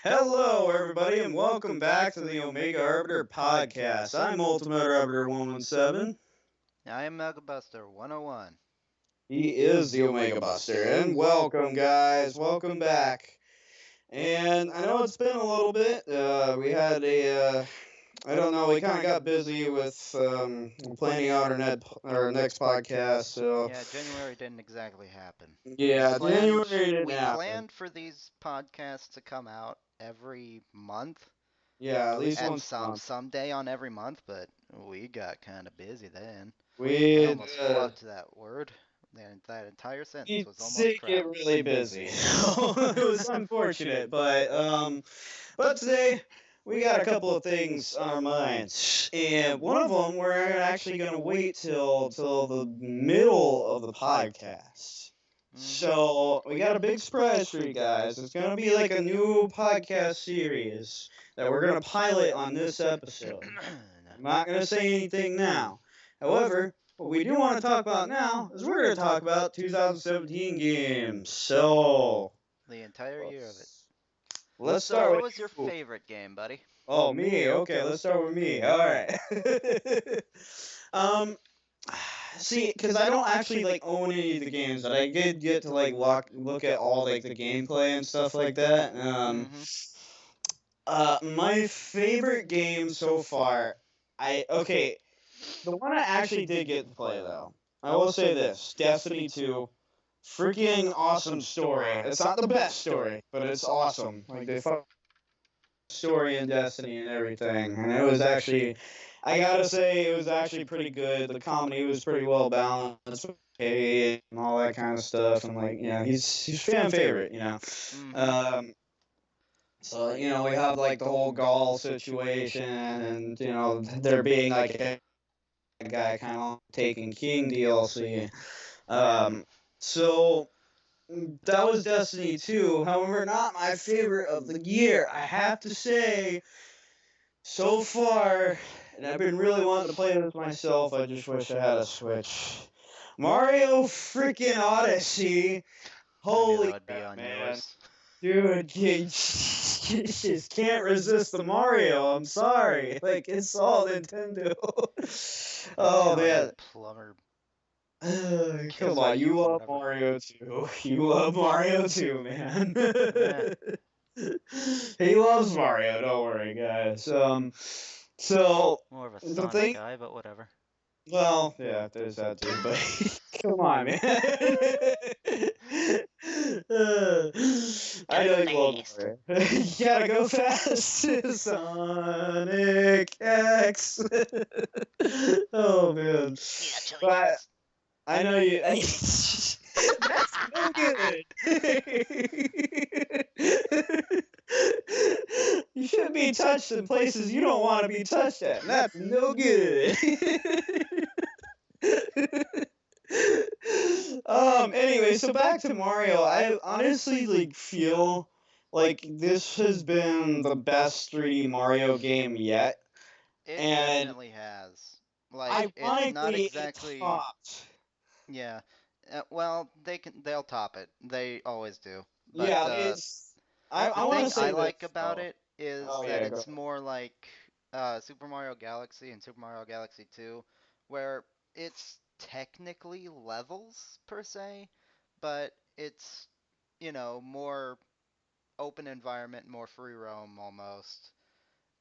Hello, everybody, and welcome back to the OmegaRoBoT Podcast. I'm Ultimate Arbiter 117. I am Megabuster 101. He is the Omega Buster, and welcome, guys. Welcome back. And I know it's been a little bit. We had I don't know, we kind of got busy with planning out our next podcast. So Yeah, January didn't exactly happen. yeah, January didn't We happen. planned for these podcasts to come out every month Yeah, at least and once a month. someday on every month, but we got kind of busy then. I We almost flubbed that word. That entire sentence It was almost did get correct. really busy. It was unfortunate, but today we got a couple of things on our minds, and one of them we're actually going to wait till the middle of the podcast. So we got a big surprise for you guys. It's going to be like a new podcast series that we're going to pilot on this episode. I'm not going to say anything now. However, what we do want to talk about now is we're going to talk about 2017 games. So, The entire year of it. let's So, start what with was your you. favorite game, buddy? Oh, me. Okay, let's start with me. All right. um, see, because I don't actually like own any of the games, but I did get to like look at all like the gameplay and stuff like that. My favorite game so far, okay. The one I actually did get to play though, I will say this: Destiny 2, freaking awesome story. It's not the best story, but it's awesome. Like they fucked story in Destiny and everything, and it was actually, I gotta say, it was actually pretty good. The comedy was pretty well balanced, okay, and all that kind of stuff. And like, he's fan favorite, Um, so we have like the whole Gaul situation, and there being like a guy kind of taking King DLC. Um, so that was Destiny 2. However, not my favorite of the year. I have to say, so far, and I've been really wanting to play this myself. I just wish I had a Switch. Mario freaking Odyssey. I knew that Holy would be crap, on man. yours. Dude, you just can't resist the Mario. I'm sorry. Like, it's all Nintendo. Oh, man. Plumber. Come on, you love Mario too. You love Mario too, man. He loves Mario. Don't worry, guys. So More of a the Sonic thing. guy, but whatever. Well, yeah, there's that too. But come on, man. I know you love Mario. You gotta go fast, Sonic X. Oh man. But I know you. That's no good. You shouldn't be touched in places you don't want to be touched at. That's no good. Anyway, so back to Mario. I honestly like feel like this has been the best 3D Mario game yet. It And definitely has. Like, it's not ironically, it exactly. topped. Yeah. Well, they'll top it. They always do. But Yeah, it's. I the want thing to I say this like about though. it is Oh that yeah, go. it's more like Super Mario Galaxy and Super Mario Galaxy 2, where it's technically levels per se, but it's, more open environment, more free roam almost.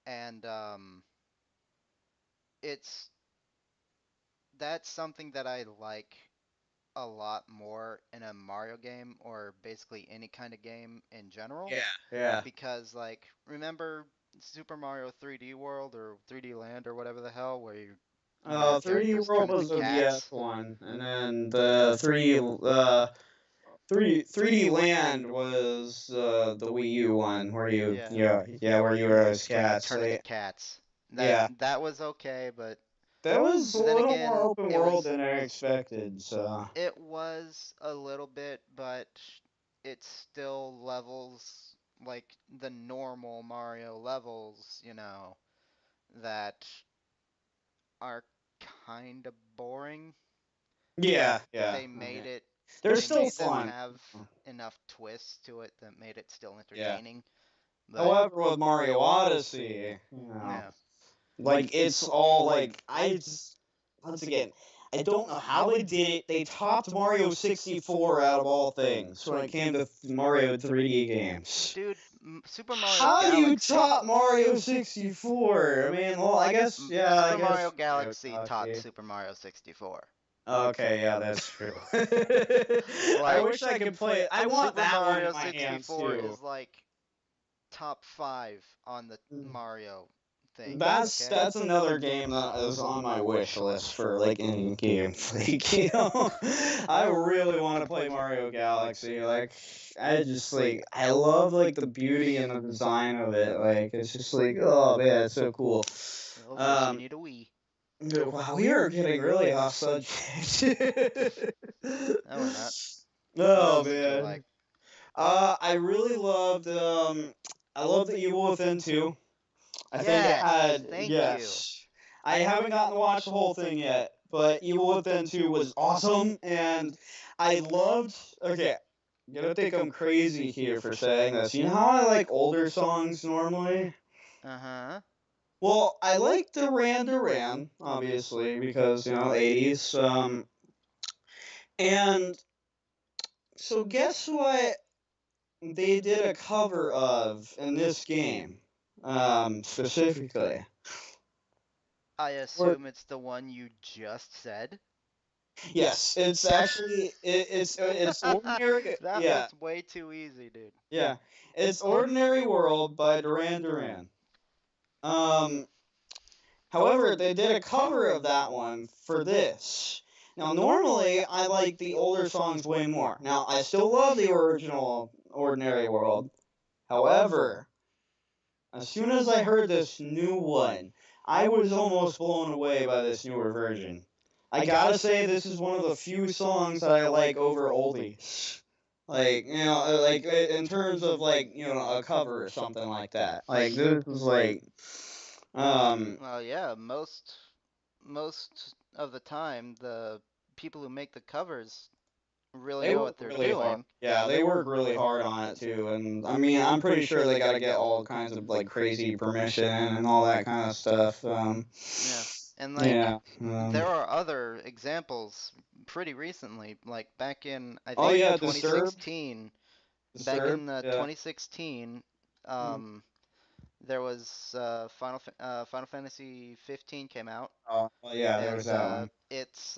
And it's that's something that I like a lot more in a Mario game or basically any kind of game in general. Yeah. Because, like, remember Super Mario 3D World or 3D Land or whatever the hell, where your 3D characters World turn into was the DS cats? one, and then the 3D Land was the Wii U one, where you Yeah, where you were as where you could cats. turn into cats. That Yeah, that was okay, but that was a then little more again, open world than I expected. So it was a little bit, but it's still levels like the normal Mario levels, that are kind of boring, but yeah, yeah, they made it they're they still made them fun. have enough twists to it that made it still Yeah. entertaining. But However, with Mario Odyssey, yeah, like it's all like once again, I don't know how they did it. They topped Mario 64 out of all things when it came to Mario 3D games. dude, Super Mario How do you Galaxy. top Mario 64? I mean, well, I guess yeah, I Super guess Mario Mario Galaxy topped Galaxy. Super Mario 64. Okay, yeah, that's true. I Like wish I could play it. I want Super that one in Mario my hands 64 too. is like top 5 on the Mario thing, That's okay? that's another game that is on my wish list for like in game like I really want to play Mario Galaxy. Like I just like I love like the beauty and the design of it. Like it's just like oh man, it's so cool. Well, first you need a Wii. Wow, we are getting really off subject. No, we're not. What Oh else did you man. like? I really loved I loved the Evil Within 2. I think it Yes, had thank you. yes. I haven't gotten to watch the whole thing yet, but Evil Within 2 was awesome and I loved okay, I'm gonna think I'm crazy here for saying this. You know how I like older songs normally? Uh-huh. Well, I like Duran Duran, obviously, because, 80s. And so guess what they did a cover of in this game, specifically? I Or, assume it's the one you just said. yes, it's actually, it's Ordinary, That yeah, was way too easy, dude. yeah. It's Ordinary World by Duran Duran. Um, However, they did a cover of that one for this. Now, normally, I like the older songs way more. Now, I still love the original Ordinary World. However, as soon as I heard this new one, I was almost blown away by this newer version. I gotta say, this is one of the few songs that I like over oldies. Like, in terms of, like, a cover or something like that. Like, this is like, um, Well, yeah, most of the time the people who make the covers really they know work what they're really hard. doing. Yeah, they work really hard on it too. And I mean, I'm pretty sure they got to get all kinds of like crazy permission and all that kind of stuff. Yeah. And like Yeah. there are other examples pretty recently, like back in I Oh think yeah, Disturbed. 2016, back Disturbed. in the Yeah. 2016 Mm. there was Final Fantasy 15 came out, Oh well, yeah, there was and that one. its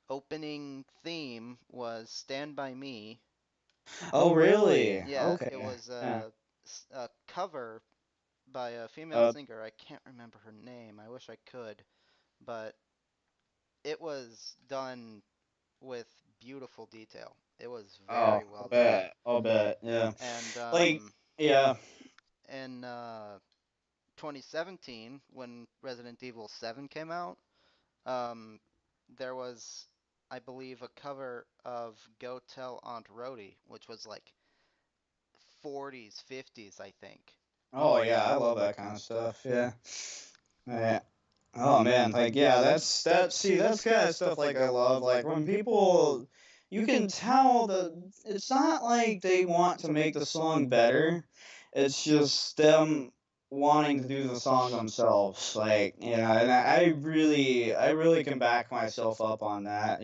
opening theme was Stand By Me. Oh really? Yeah, it Okay. was Yeah. a cover by a female Uh. singer. I can't remember her name. I wish I could, but it was done with beautiful detail. It was Oh, very I'll well done. bet. I'll bet. Yeah. And Like. Yeah. in 2017, when Resident Evil 7 came out, um, there was, I believe, a cover of Go Tell Aunt Rhody, which was like 40s, 50s, I think. Oh yeah, I love that kind of stuff. Yeah. Yeah. Oh man, like yeah, that's kind of stuff like I love. Like when people, you can tell that it's not like they want to make the song better. It's just them wanting to do the song themselves. Like and I really can back myself up on that.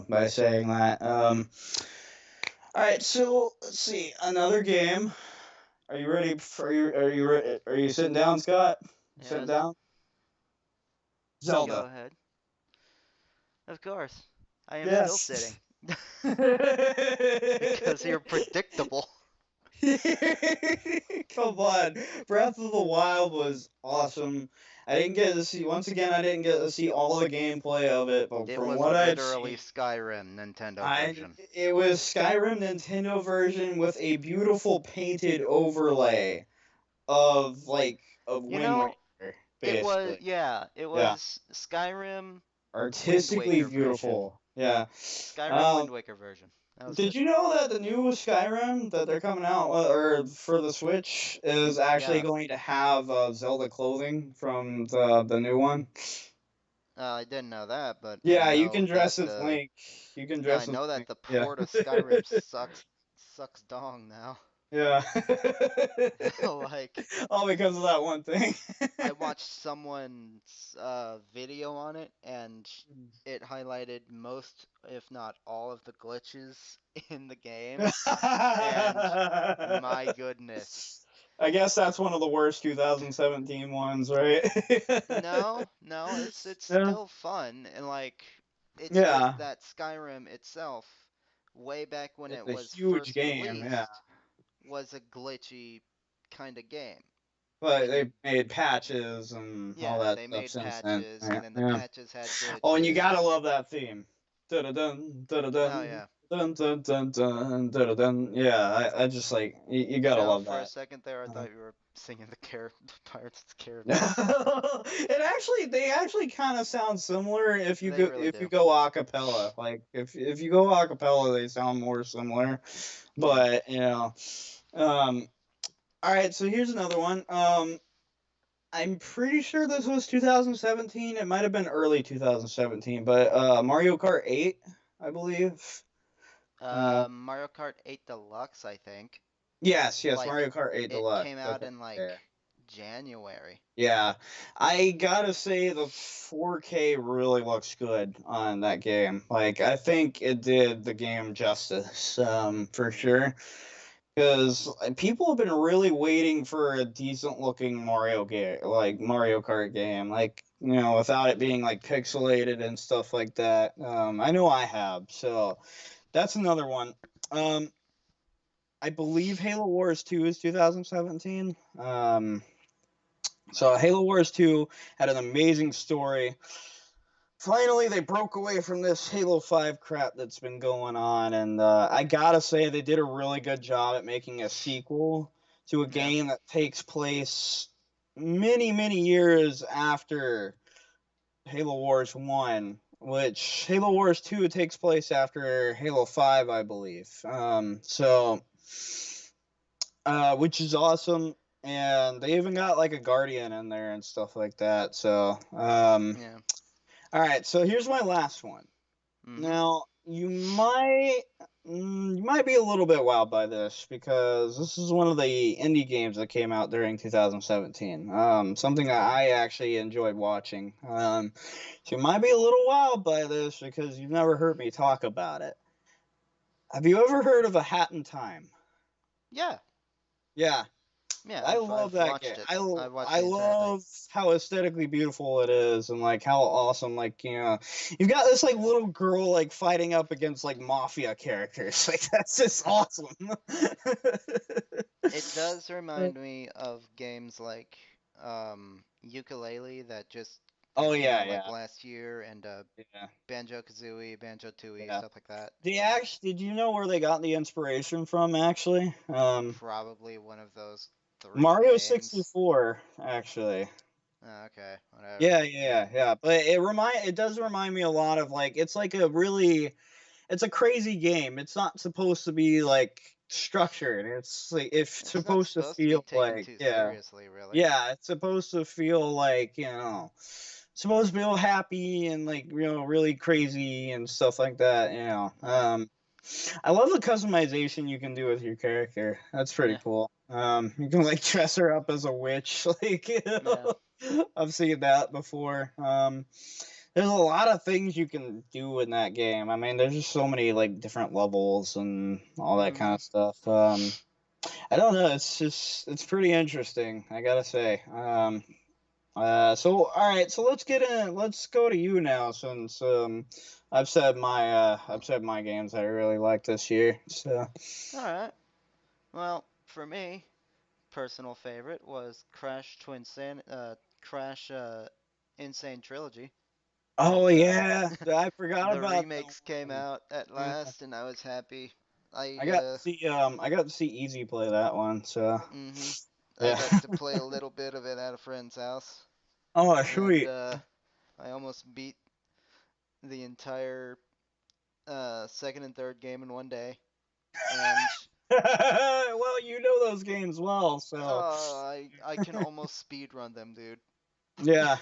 By saying that. All right, so let's see another game. Are you ready? Are you sitting down, Scott? Sitting Yes, down. go Zelda. ahead. Of course, I am still sitting. Yes. Because you're predictable. Come on. Breath of the Wild was awesome. I didn't get to see, once again, I didn't get to see all the gameplay of it, but It from was what I've literally seen, Skyrim Nintendo I version. it was Skyrim Nintendo version with a beautiful painted overlay of like of You Wind know, Waker, it was, basically. yeah, it Yeah. was Skyrim Wind Artistically Waker version. beautiful. Yeah. Skyrim Um, Wind Waker version. That was Did it. you know that the new Skyrim that they're coming out or for the Switch is actually Yeah, going to have Zelda clothing from the new one? I didn't know that, but Yeah, you can dress as Link. You can I dress as know that Link. the Yeah. port of Skyrim sucks dong now. Yeah. Like, All because of that one thing. I watched someone's video on it, and it highlighted most, if not all, of the glitches in the game. And my goodness. I guess that's one of the worst 2017 ones, right? No, it's Yeah. still fun, and like it's just Yeah. that Skyrim itself, way back when It's it a was huge first game, yeah. released, was a glitchy kind of game. But When they you made patches and all Yeah, that they stuff made since then. patches, and Yeah. then the Yeah. patches had Oh, and you gotta glitches. love that theme. Dun-dun-dun, Oh dun-dun-dun, yeah. dun-dun-dun-dun, dun-dun-dun. Yeah, I just like you You gotta know, love for a that. second there, I Uh, thought you were singing the Pirates of the Caribbean. they actually kind of sound similar They really if you do. go a cappella. Like if you go a cappella, they sound more similar. Yeah. But um, all right. So here's another one. I'm pretty sure this was 2017. It might have been early 2017, but Mario Kart 8, I believe. Uh, Mario Kart 8 Deluxe, I think. yes, Like, Mario Kart 8 it Deluxe. came out Okay, in like yeah. January. Yeah, I gotta say the 4K really looks good on that game. Like, I think it did the game justice, for sure. Because people have been really waiting for a decent looking Mario game, like Mario Kart game, like without it being like pixelated and stuff like that. I know I have, so that's another one. Um, I believe Halo Wars 2 is 2017. So Halo Wars 2 had an amazing story. Finally, they broke away from this Halo 5 crap that's been going on, and I gotta say, they did a really good job at making a sequel to a Yeah. game that takes place many, many years after Halo Wars 1, which Halo Wars 2 takes place after Halo 5, I believe. Which is awesome. And they even got like a Guardian in there and stuff like that. So, Yeah. all right. So here's my last one. Mhm. Now, you might be a little bit wowed by this because this is one of the indie games that came out during 2017. Something that Okay. I actually enjoyed watching. So you might be a little wowed by this because you've never heard me talk about it. Have you ever heard of A Hat in Time? Yeah. Yeah, Yeah, I love I've that game. watched it. I, I've watched I the entire thing. love how aesthetically beautiful it is and like how awesome like you've got this like little girl like fighting up against like mafia characters. Like that's just awesome. It does remind me of games like Ukulele that Oh came yeah, out like yeah. last year, and Yeah. Banjo-Kazooie, Banjo-Tooie, Yeah. stuff like that. They actually did you know where they got the inspiration from actually? Probably one of those three Mario games. 64 actually. Okay, whatever. Yeah. But it does remind me a lot of like it's like a really it's a crazy game. It's not supposed to be like structured. It's like it's It's not supposed to supposed to be feel taken like too seriously, really. it's supposed to feel like supposed to feel happy and like really crazy and stuff like that. Yeah, I love the customization you can do with your character. That's pretty yeah, cool. You can like dress her up as a witch. Like yeah. I've seen that before. There's a lot of things you can do in that game. I mean, there's just so many like different levels and all that kind Mhm. of stuff. I don't know. It's pretty interesting. I gotta say. So all right. So let's get in. Let's go to you now, since I've said my games that I really like this year. So. All right. Well, for me, personal favorite was Crash Insane Trilogy. Oh That yeah, I forgot the about that remakes came one. out at Yeah. last, and I was happy. I I got to see I got to see Easy play that one. So mhm. I yeah. got to play a little bit of it at a friend's house, Oh and sweet. I almost beat the entire second and third game in one day. And Well, you know those games well, so I can almost speed run them, dude. yeah.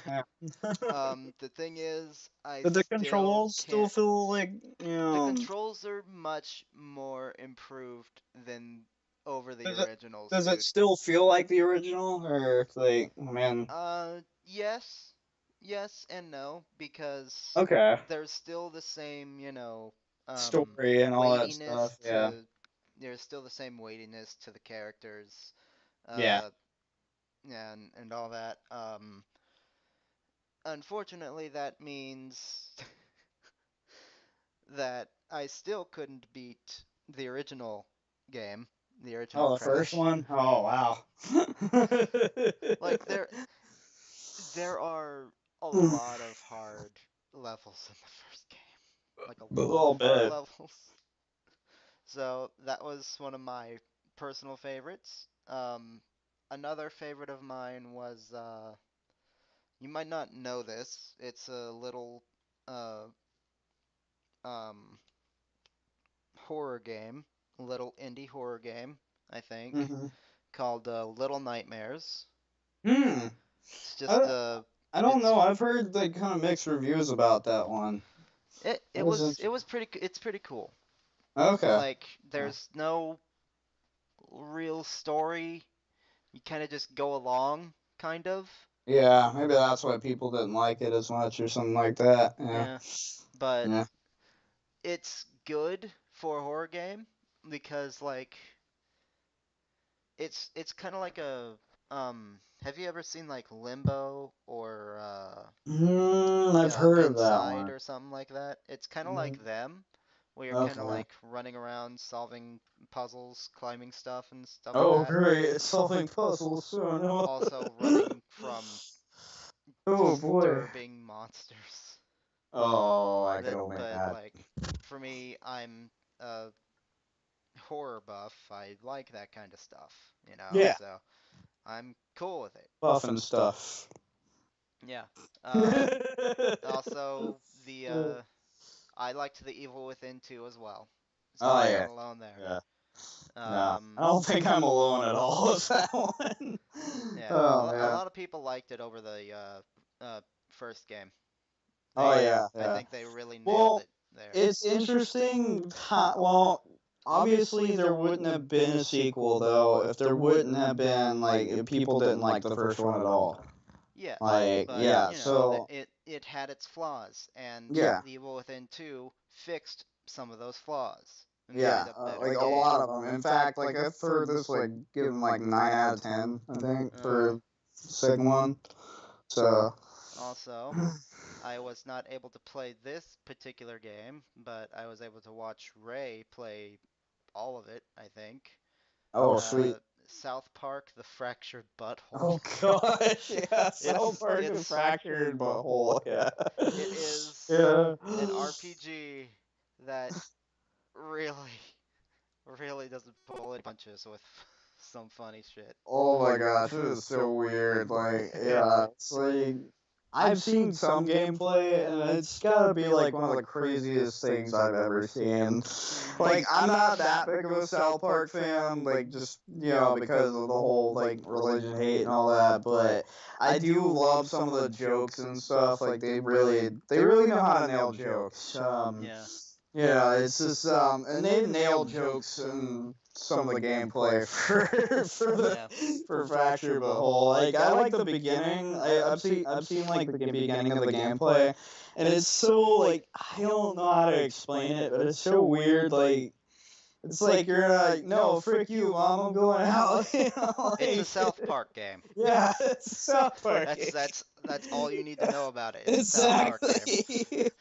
The thing is, I But the still controls still can't. feel like The controls are much more improved than over the Does it originals, does it dude. still feel like the original, or like, man? Yes, yes and no, because Okay, there's still the same, story and all that weightiness stuff. Yeah, to there's still the same weightiness to the characters, yeah. uh, and all that. Unfortunately, that means that I still couldn't beat the original game, the original Oh, the first Crash. one. Oh, wow. Like there are a lot of hard levels in the first game. Like a A lot little of hard bit. levels. So that was one of my personal favorites. Another favorite of mine was you might not know this. It's a little uh, um, horror game, little indie horror game, I think, Hmm. called Little Nightmares. Hmm. It's just I, I don't it's know. I've heard like kind of mixed reviews about that one. it That was was it interesting. was pretty it's pretty cool. Okay. Like Yeah. there's no real story. You kind of just go along, kind of. Yeah, maybe that's why people didn't like it as much or something like that. Yeah. Yeah, but Yeah. it's good for a horror game because like it's kind of like a have you ever seen like Limbo or I've heard of that Inside one. or something like that? It's kind of Mm, like them, where you're kind of okay. like running around solving puzzles, climbing stuff and stuff like Oh, that. great. It's solving puzzles. So no. Also running from Oh, boy. disturbing monsters. Oh, I can That, only but imagine. like for me, I'm a horror buff. I like that kind of stuff, Yeah. so I'm cool with it. Buff and stuff. Yeah. Oh, Uh, Also, the I liked the Evil Within 2 as well, so I'm yeah. not alone there. Yeah. No, I Um, don't think I'm alone at all with that one. yeah, Oh, a man. lot of people liked it over the first game. Oh, They, yeah. I Yeah. think they really nailed Well, it there. it's interesting. Well, obviously there wouldn't have been a sequel though if there wouldn't have been like if people didn't like the first one at all. Yeah, Like, but yeah. So it had its flaws, and yeah, the Evil Within 2 fixed some of those flaws and made yeah. it a better Like a game. lot of them. In fact, like I've heard this like given like 9 out of 10. I think Uh-huh. for the second one. So. Also, I was not able to play this particular game, but I was able to watch Ray play all of it, I think. Oh, sweet. Uh, South Park: The Fractured Butthole. Oh gosh, yeah, South It's Park and it's fractured butthole, yeah. it is Yeah. an RPG that really really doesn't pull any punches with some funny shit. Oh my gosh, it is so weird. Like, yeah, it's like I've seen some gameplay, and it's gotta be like one of the craziest things I've ever seen. Mhm. Like, I'm not that big of a South Park fan, like just because of the whole like religion hate and all that. But I do love some of the jokes and stuff. Like, they really know how to nail jokes. Yeah. Yeah, it's just and they nailed jokes in some of the gameplay for Yeah. for Fracture but Whole. Like I like the beginning. I've seen like the beginning of the gameplay, and it's so like I don't know how to explain it, but it's so weird. Like it's like you're like no frick you, mom, I'm going out. It's a Like South Park game. yeah, it's a South Park. That's all you need to know about it. It's a South Park game. Exactly.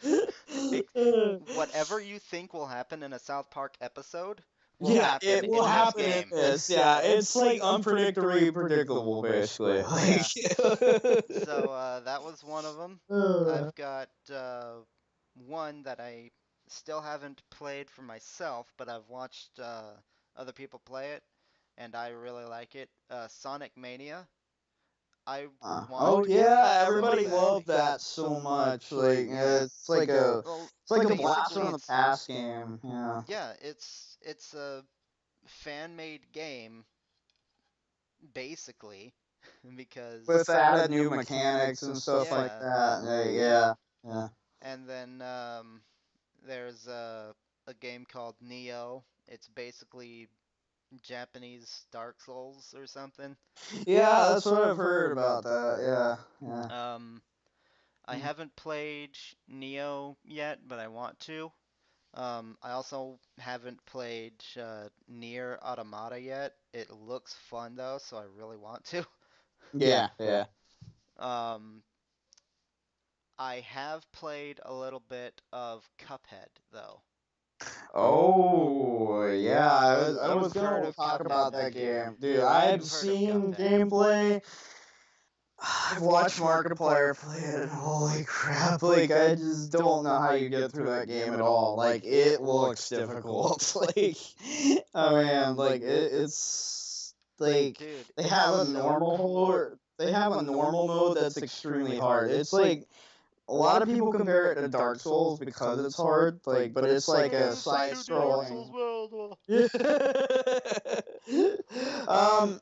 It, whatever you think will happen in a South Park episode will Yeah, happen it will in this happen in game. this. Yeah, it's like unpredictably predictable, basically. Like, Yeah. So that was one of them. uh, I've got one that I still haven't played for myself, but I've watched other people play it, and I really like it. Sonic Mania. I wanted oh to get that yeah, so everybody bad. loved that so much. Like, Yeah. it's like a Well, it's like a blast basically from the it's past game. Yeah, yeah, it's a fan-made game basically because with added new mechanics and stuff like yeah, that. yeah. Yeah, yeah. And then there's a game called Neo. It's basically Japanese Dark Souls or something. Yeah, that's what I've heard about that. Yeah, Um, I yeah. haven't played Neo yet, but I want to. I also haven't played Nier Automata yet. It looks fun though, so I really want to. Yeah. Um, I have played a little bit of Cuphead though. Oh, yeah. I was You've heard gonna of talk Cuphead, about right? that game, dude. I've You've heard of seen Cuphead. gameplay. I've watched Markiplier play it, and holy crap! Like, I just don't know how you get through that game at all. Like, it looks difficult. Like, oh man, like it's like Dude, they it's have a so normal cool. mode. They have a normal mode that's extremely hard. It's like a lot of people compare it to Dark Souls because it's hard. Like, but it's like a side-scrolling. World. Yeah. um,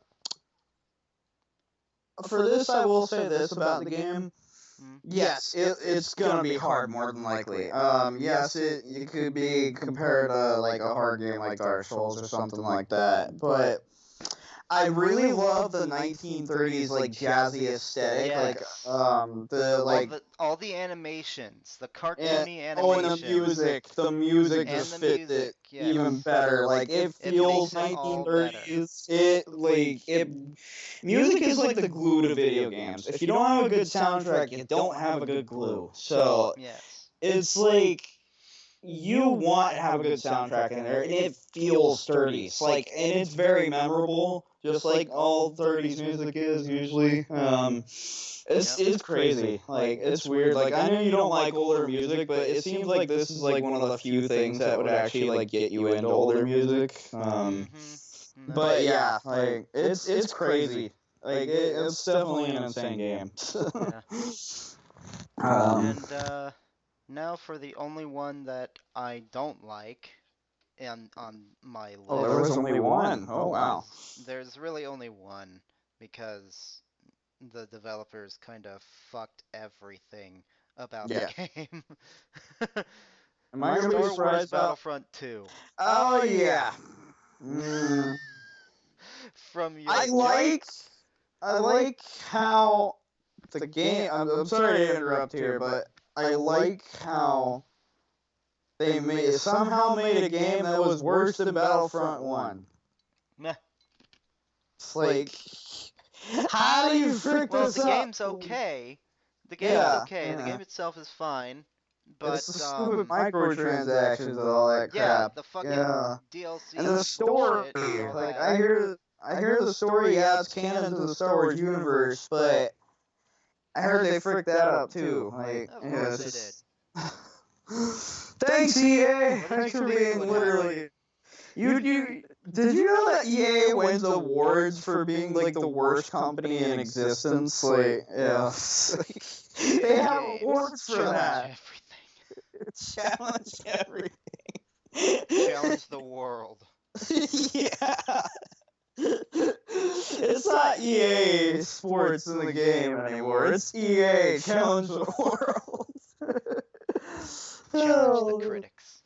for this, I will say this about the game. Hmm? Yes, it's gonna be hard more than likely. Yes, it could be compared to like a hard game like Dark Souls or something like that. But I really love the 1930s like jazzy aesthetic, Yes. the like All the animations, the and cartoony and animations, the music and just the fits it music, even yes. better. Like it It feels makes it all better. 1930s. It music is like the glue to video games. If you don't have a good soundtrack, you don't have a good glue. So Yes. it's like you want to have a good soundtrack in there, and it feels sturdy. It's like, and it's very memorable, just like all 30s music is usually. Yep. It's crazy. Like it's weird. Like I know you don't like older music, but it seems like this is like one of the few things that would actually like get you into older music. Mm-hmm. No, But yeah. yeah, like it's crazy. Like it's definitely an insane game. Yeah. um, And now for the only one that I don't like on my oh, there was list. only one. Oh wow. There's really only one because the developers kind of fucked everything about the Yeah. game. Am I gonna be Star Wars surprised about? Battlefront 2. Oh yeah. Mm, From I your like I like how the game. I'm sorry to interrupt here, but I like how they somehow made a game that was worse than Battlefront One. Meh. It's like, how do you frick Well, this the up? game's okay. The game is Yeah, okay. The yeah. game itself is fine, It's but the stupid microtransactions and all that yeah, crap. the fucking Yeah, and the DLC story. bullshit and all Like that. I hear the story. Yeah, it's canon to the Star Wars universe, but I heard they fricked that up too. Like, Of yeah, course it's they did. just. Thanks, EA. What did Thanks you for think being would happen? literally. You did you know that EA wins awards for being like the worst company in existence? Like, yeah, they EA have Games, awards for challenge that. everything. Challenge everything. Challenge the world. Yeah. It's not EA Sports in the game anymore. It's EA Challenge the World. Challenge the Oh. critics.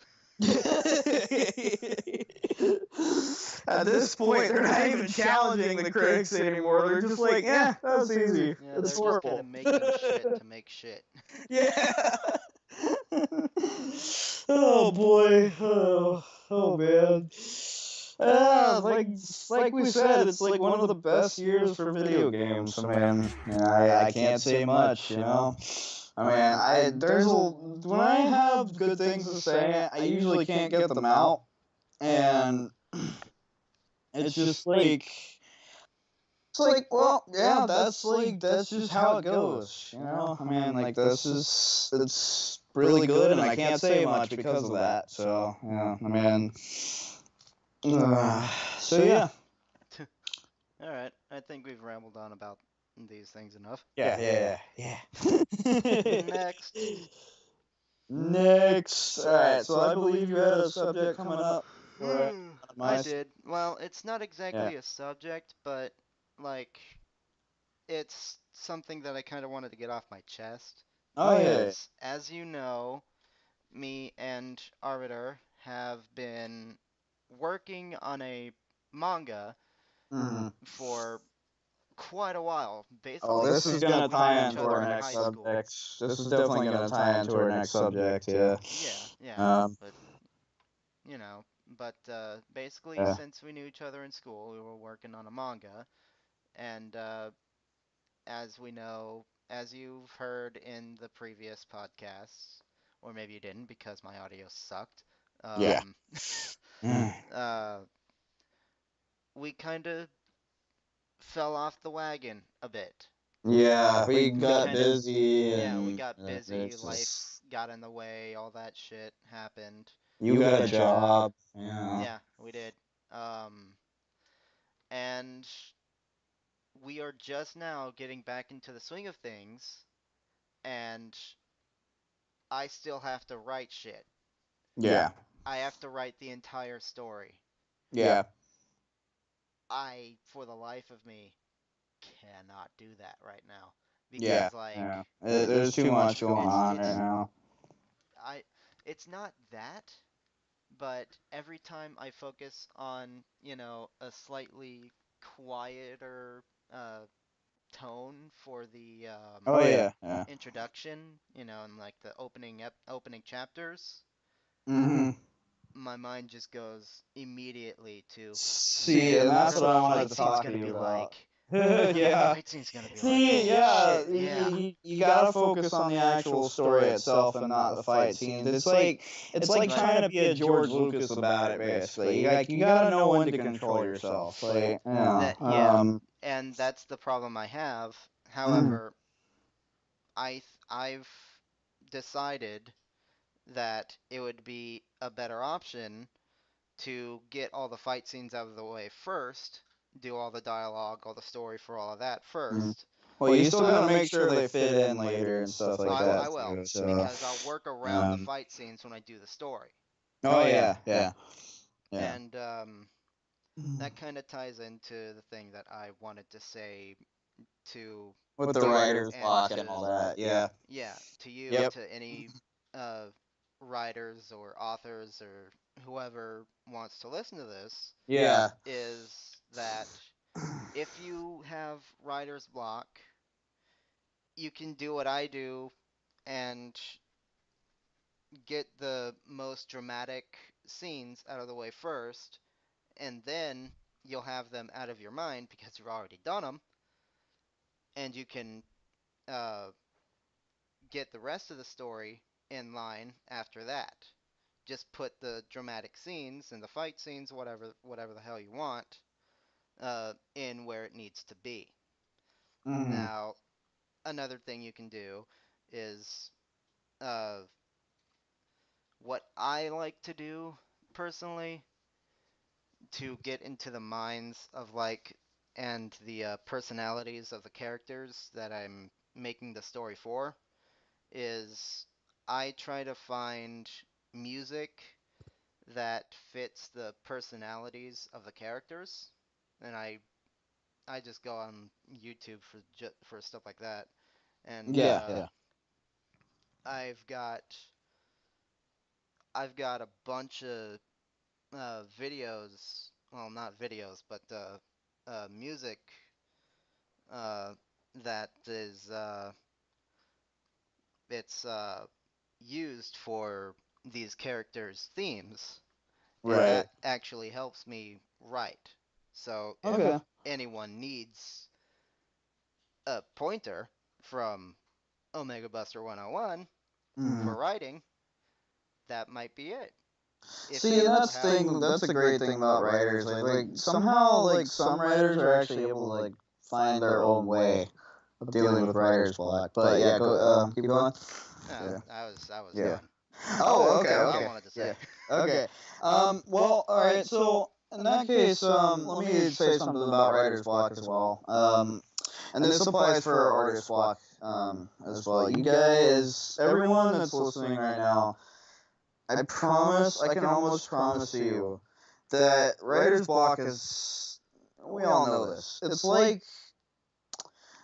At this point, they're not even challenging the critics anymore. They're just like, yeah, that was easy. Yeah, It's they're just kind of horrible. making shit to make shit. Yeah. Oh boy. Oh man. Like we said, it's like one of the best years for video games. I mean, I can't say much, you know. I mean, when I have good things to say, I usually can't get them out, and it's just like it's like, well, yeah, that's just how it goes, you know. I mean, like it's really good, and I can't say much because of that. So yeah, I mean, so yeah, All right, I think we've rambled on about these things enough. yeah. Next. Next, all right. So I believe you had a subject coming up. Or I my did. Well, it's not yeah. exactly a subject, but like it's something that I kind of wanted to get off my chest Oh yeah. because, as you know, me and Arbiter have been working on a manga Mhm. for quite a while, Oh, basically this is since gonna we knew tie each into other our in next high school. subject. This is definitely gonna tie into our next subject. Yeah. Yeah, yeah, Um. but you know, basically Yeah. since we knew each other in school, we were working on a manga, and as we know, as you've heard in the previous podcasts, or maybe you didn't because my audio sucked. Yeah. Um, uh, we kind of fell off the wagon a bit. Yeah. We We got kind of, busy yeah, we and got busy, it's life just got in the way, all that shit happened. you got a And job. Yeah. yeah, we did. Um, and we are just now getting back into the swing of things, and I still have to write shit. Yeah. I have to write the entire story. Yeah. I, for the life of me, cannot do that right now Yeah. because like Yeah. There's too much going on right it's now. I it's not that, but every time I focus on, a slightly quieter tone for the Oh yeah. Yeah. introduction, and like the opening chapters, Mhm. my mind just goes immediately to, See, and man, what that's are what the I wanted fight to scenes talk gonna to you be about. like? What are the Yeah. fight scenes gonna be like? See, Holy yeah, shit, yeah. you gotta focus on the actual story itself and not the fight scenes. It's like Like, trying to be a George Lucas about it, basically. You gotta know when to control yourself. Like, that, yeah, and that's the problem I have. mhm, However, I've decided that it would be a better option to get all the fight scenes out of the way first, do all the dialogue, all the story for all of that mhm. first. Well, you still gotta make sure they fit in later and stuff like I that will, too. So, because I'll work around the um, fight scenes when I do the story. oh yeah, yeah, yeah. And that kind of ties into the thing that I wanted to say to With the you writer's and block and all that, yeah. yeah, to you and Yep. to any uh, writers or authors or whoever wants to listen to this, Yeah. is that if you have writer's block, you can do what I do and get the most dramatic scenes out of the way first, and then you'll have them out of your mind because you've already done them, and you can uh, get the rest of the story in line after that. Just put the dramatic scenes and the fight scenes, whatever the hell you want, in where it needs to be. Mhm. Now, another thing you can do is uh, what I like to do personally to get into the minds of and the personalities of the characters that I'm making the story for is I try to find music that fits the personalities of the characters, and I just go on YouTube for stuff like that, and Yeah, yeah. I've got I've got a bunch of videos, well, not videos, but music uh, that is it's used for these characters' themes, and Right. that actually helps me write. So if Okay. anyone needs a pointer from Omega Buster 101 Mhm. for writing, that might be it. If See, and you that's have, thing. That's a great thing about writers. Like somehow, like some writers are actually able to like find their own way of dealing with writer's block. But yeah, go. Keep going. no, Yeah. I was Yeah. done. Oh, That's okay, all I okay. wanted to Yeah. say. Okay. Well, all right. So in that case, let me say something about writer's block as well. And this applies for artist block, as well. You guys, everyone that's listening right now, I promise, I can almost promise you that writer's block is, we all know this. It's like,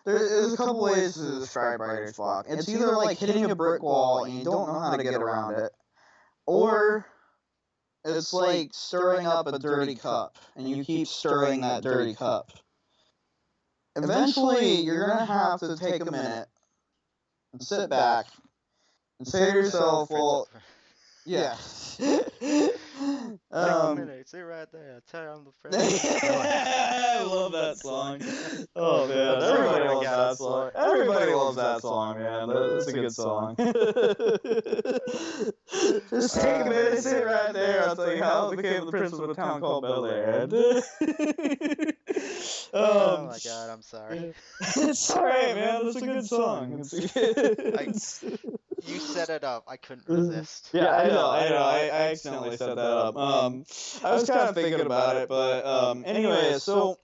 there's a couple ways to describe writer's block. It's either like hitting a brick wall and you don't know how to get around it, or it's like stirring up a dirty cup, and you keep stirring that dirty cup. Eventually, you're gonna have to take a minute and sit back and say to yourself, well, yeah. Take a minute, sit right there. I'll tell you I'm the friend. I love that song. Oh man, everybody loves that song. Everybody loves that song, man. That's a good song. Just take a minute, sit right there. I'll tell you how I became the prince of a town called Bel Air. Oh my god, I'm sorry. It's alright, man. That's a good song. You set it up. I couldn't resist. Yeah, I know. I accidentally set that up. I was kind of thinking about it, but anyway, so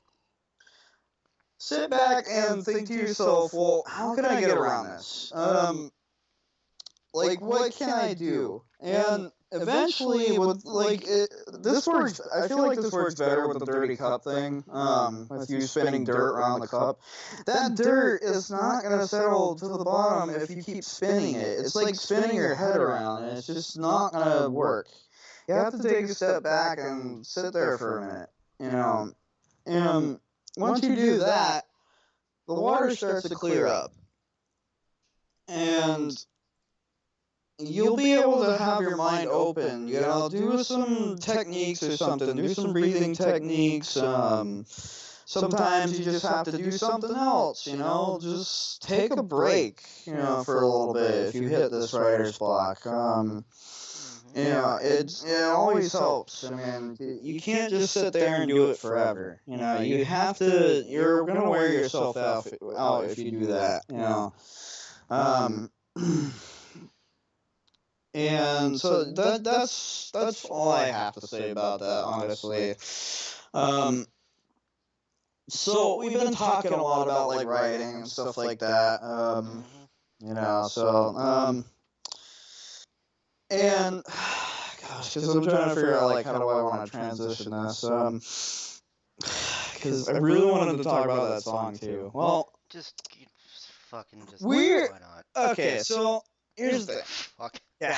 sit back and think to yourself, well, how can I get around this? Like, what can I do? And eventually, with this works. I feel like this works better with the dirty cup thing. With you spinning dirt around the cup, that dirt is not gonna settle to the bottom if you keep spinning it. It's like spinning your head around, and it's just not gonna work. You have to take a step back and sit there for a minute, you know. And once you do that, the water starts to clear up, and you'll be able to have your mind open, you know, do some techniques or something, do some breathing techniques, sometimes you just have to do something else, you know, just take a break, you know, for a little bit if you hit this writer's block. You know, it always helps. I mean, you can't just sit there and do it forever, you know, you have to, you're gonna wear yourself out if you do that, you know. And so that's all I have to say about that, honestly. So we've been talking a lot about like writing and stuff like that. You know, so and gosh, because I'm trying to figure out like how do I want to transition this. Because I really wanted to talk about that song too. Well, just fucking just. Why not? Okay, so here's the thing. Fuck. Yeah.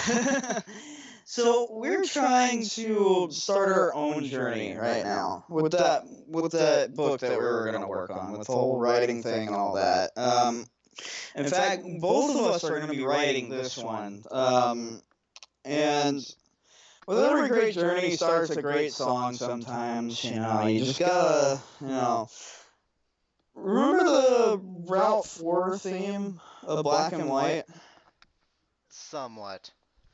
So we're trying to start our own journey right now with that book that we were gonna work on, with the whole writing thing and all that. In fact, both of us are gonna be writing this one. And with every great journey starts a great song sometimes, you know, you just gotta, you know. Remember the Route 4 theme of Black and White? Somewhat.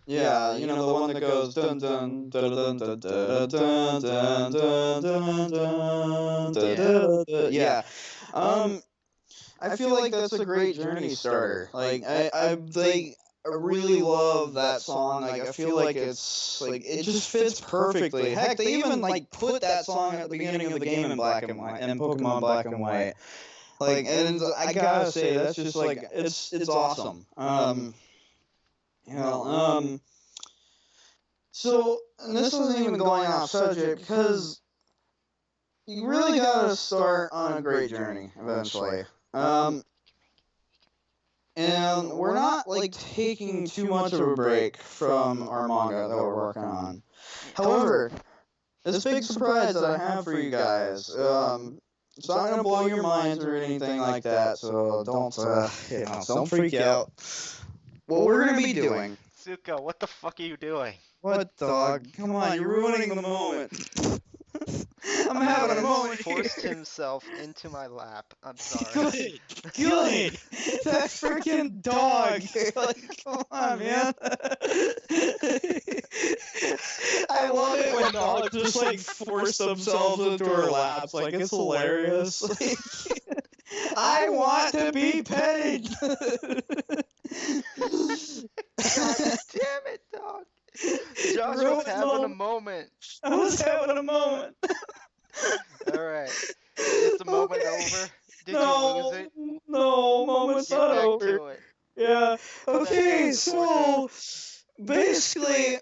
Yeah, you know the one that goes dun dun dun dun dun dun dun dun dun dun dun. Yeah. I feel like that's a great journey starter. Like I really love that song. Like I feel like it's like it just fits perfectly. Heck, they even like put that song at the beginning of the game in Black and White and Pokemon Black and White. Like, and I gotta say that's just like it's awesome. You know, so, and this isn't even going off subject, because you really gotta start on a great journey, eventually. And we're not, like, taking too much of a break from our manga that we're working on. However, this big surprise that I have for you guys, it's not gonna blow your minds or anything like that, so don't freak out. What we're gonna be doing... Zuko, what the fuck are you doing? What, dog? Come on, you're ruining the moment. I'm having a moment. Forced himself into my lap. I'm sorry. Good. That freaking dog. Like, come on, man. I love it when dogs just like force themselves into our laps. Like, it's hilarious. Like, I want to be petted. God damn it, dog. Josh was having a moment. I was having a moment. Alright. Is the moment over? Did you lose it? No, moment's Get not back over. to it. Yeah. Okay, so basically,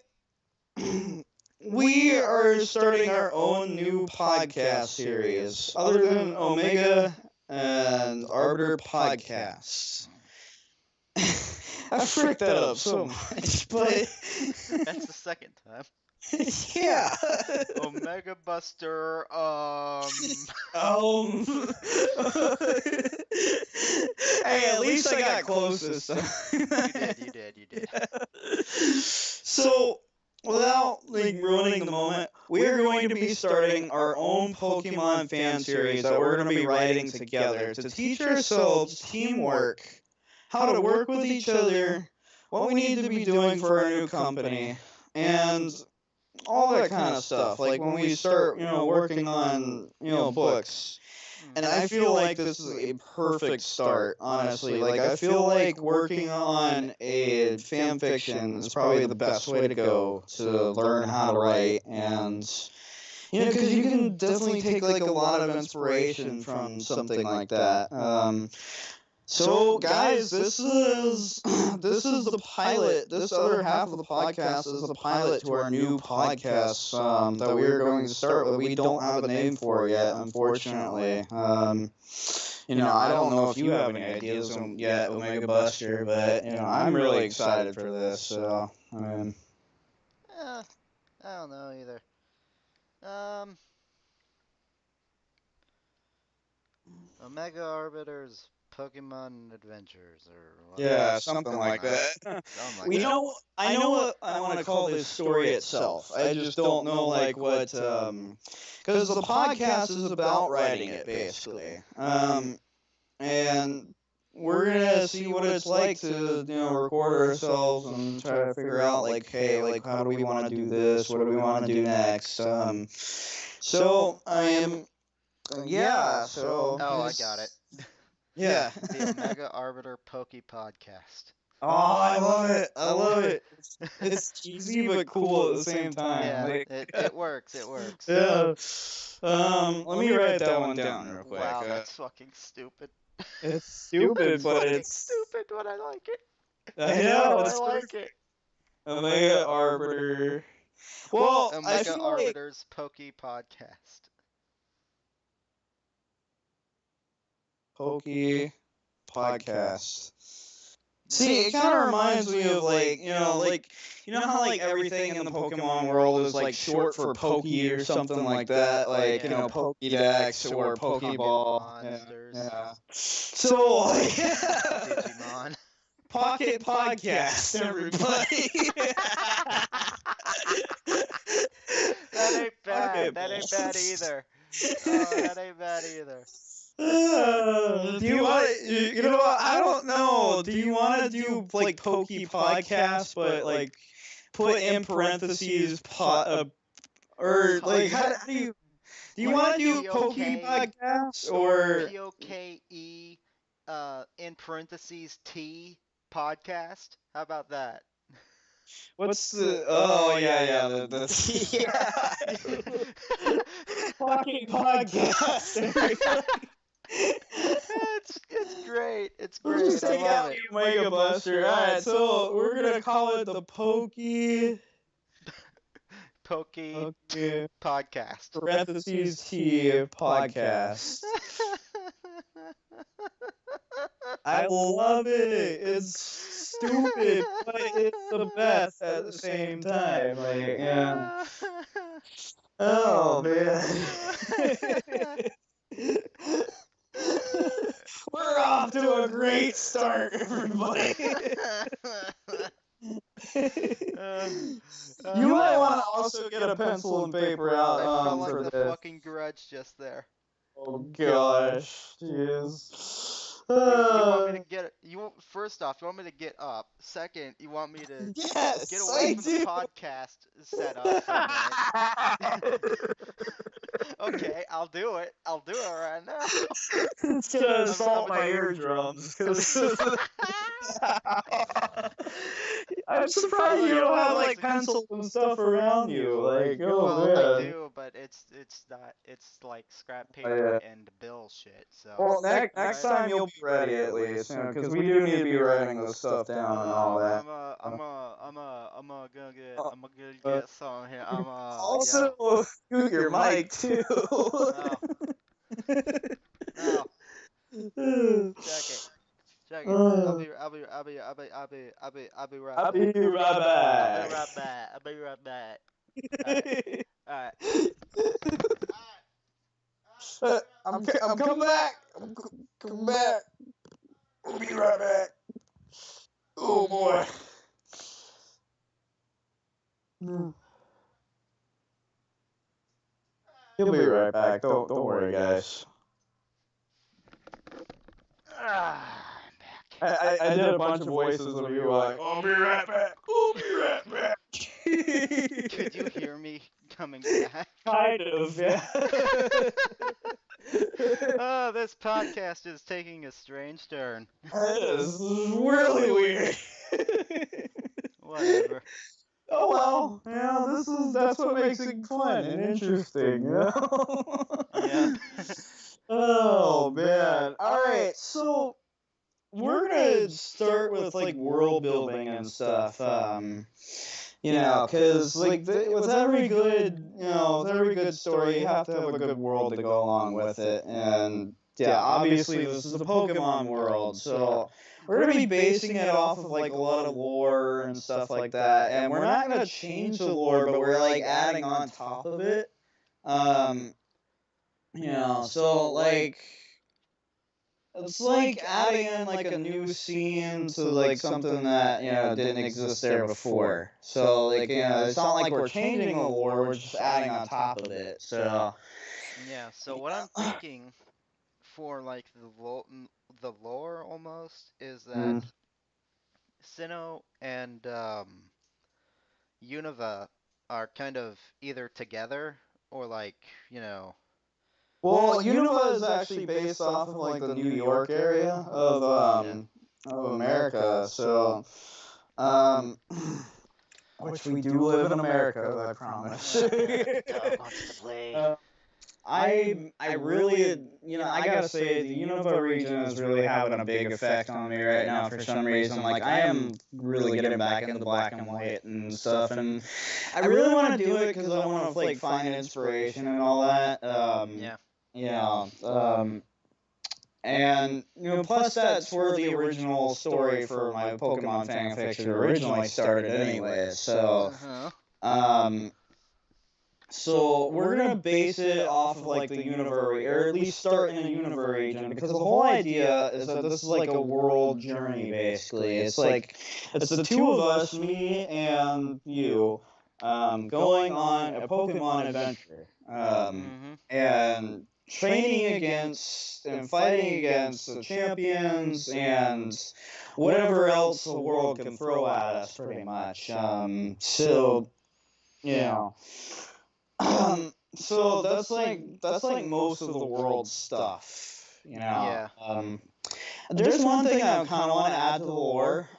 we are starting our own new podcast series, other than Omega and Arbiter Podcasts. I freaked that up so much, but That's the second time. Yeah. Omega Buster. Um. Hey, at least I got close this time. You did. So, without like ruining the moment, we are going to be starting our own Pokemon fan series that we're going to be writing together to teach ourselves teamwork, how to work with each other, what we need to be doing for our new company, and all that kind of stuff. Like when we start, working on, books. And I feel like this is a perfect start, honestly. Like, I feel like working on a fan fiction is probably the best way to go to learn how to write. And, because you can definitely take, like, a lot of inspiration from something like that. So, guys, this is this is the pilot. This other half of the podcast is the pilot to our new podcast that we are going to start with. We don't have a name for it yet, unfortunately. I don't know if you have any ideas yet, Omega Buster, but I'm really excited for this. So, I don't know either. Um, Omega Arbiter's Pokemon Adventures or whatever. yeah, something like that. Something like We that. know, I know what I want to call this story itself. I just don't know like what, because the podcast is about writing it basically, and we're gonna see what it's like to record ourselves and try to figure out like, hey, like how do we want to do this? What do we want to do next? So I am, yeah. So Oh, I got it. yeah. The Omega Arbiter Poke Podcast. Oh, I love it. I love it. It's cheesy but cool at the same time. Yeah, Like, it works. It works. yeah. Let me write that one down real quick. Wow, that's fucking stupid. It's stupid, but fucking it's stupid, but I like it. I know. I It's like it. Omega Arbiter. Well, I Omega feel like Arbiter's Poke Podcast. Pokey Podcast. See, it kind of reminds me of like, how like everything in the Pokemon world is like short for Pokey or something like that, like Yeah. Pokédex or Pocket Pokeball. Monsters. Yeah. So, Digimon. Pocket Podcast, everybody. That ain't bad. Pocket That ain't balls. bad either. Oh, that ain't bad either. Do you want? You know what? I don't know. Do you want to do like Pokey Podcast, but like put in parentheses or like how do you? Do you want to do Pokey Podcast or POKE in parentheses T podcast? How about that? what's the? Oh yeah, the Pokey Podcast. it's great. It's We'll great. just I take love out it. the Omega Buster. Alright, so we're gonna call it the Pokey Pokey Okay. podcast. parentheses T podcast. I love it. It's stupid, but it's the best at the same time. Like, yeah. Oh man. We're off to a great start, everybody. You might want to also get a pencil and paper out I felt for like the this. fucking grudge just there. Oh gosh, jeez. You want me to get first off, you want me to get up. Second, you want me to Yes, get away I from do. the podcast setup for a minute. Okay, I'll do it. I'll do it right now. It's gonna assault my eardrums. 'Cause I'm surprised you don't have like pencils and stuff around you. Like, oh Well, man. I do, but it's not. It's like scrap paper yeah. and bill shit. So. Well, next time you'll be ready at least, because we do need to be writing this stuff down and all that. I'm gonna get some here. Also, shoot your mic too. No. Check it. Check it. I'll be right back. I'll be right back. I'll be right back. Alright. Alright. I'm coming back. I'm coming back. I'll be right back. Oh boy. No. He'll be right back. Don't worry, guys. I'm back. I did a bunch of voices of you like, I'll be right back. I'll be right back. Could you hear me coming back? Kind of, yeah. Oh, this podcast is taking a strange turn. It is really weird. Whatever. Oh well, that's what makes it fun and interesting, you know? Yeah. Oh man. Alright, so we're gonna start with like world building and stuff. Because like with every good, with every good story, you have to have a good world to go along with it. And yeah, obviously this is the Pokemon world, so we're gonna be basing it off of like a lot of lore and stuff like that. And we're not gonna change the lore, but we're like adding on top of it. Um, so like it's like adding in like a new scene to like something that didn't exist there before. So like it's not like we're changing the lore; we're just adding on top of it. So Yeah, so what I'm thinking for like the lore almost is that Sinnoh and Unova are kind of either together or like, you know. well, Unova is actually based off of like the New York area of America. So which we do live in America, I promise. Dog wants to play. I really, I gotta say, the Unova region is really having a big effect on me right now for some reason. Like, I am really getting back into black and white and stuff, and I really want to do it because I want to, like, find inspiration and all that. Yeah. Yeah, and, plus that's where the original story for my Pokemon fan fiction originally started anyway, so, Uh-huh. um... So we're gonna base it off of like the Unova, or at least start in a Unova region, because the whole idea is that this is like a world journey. Basically, it's like it's the two of us, me and you, going on a Pokemon adventure, and training against and fighting against the champions and whatever else the world can throw at us, pretty much. So you know. So that's like most of the world's stuff, Yeah. There's one thing I kind of want to add to the lore.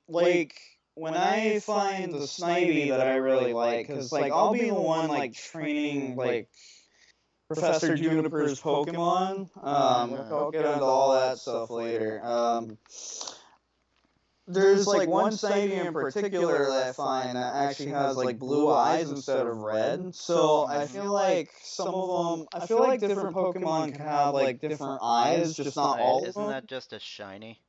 Like when I find the Snivy that I really like, because like I'll be the one like training like Professor Juniper's Pokemon. I'll get into all that stuff later. There's like one Snivy in particular that I find that actually has like blue eyes instead of red. So I feel like some of them, I feel like different Pokemon can have like different eyes, just not Wait, all of isn't them. that just a shiny?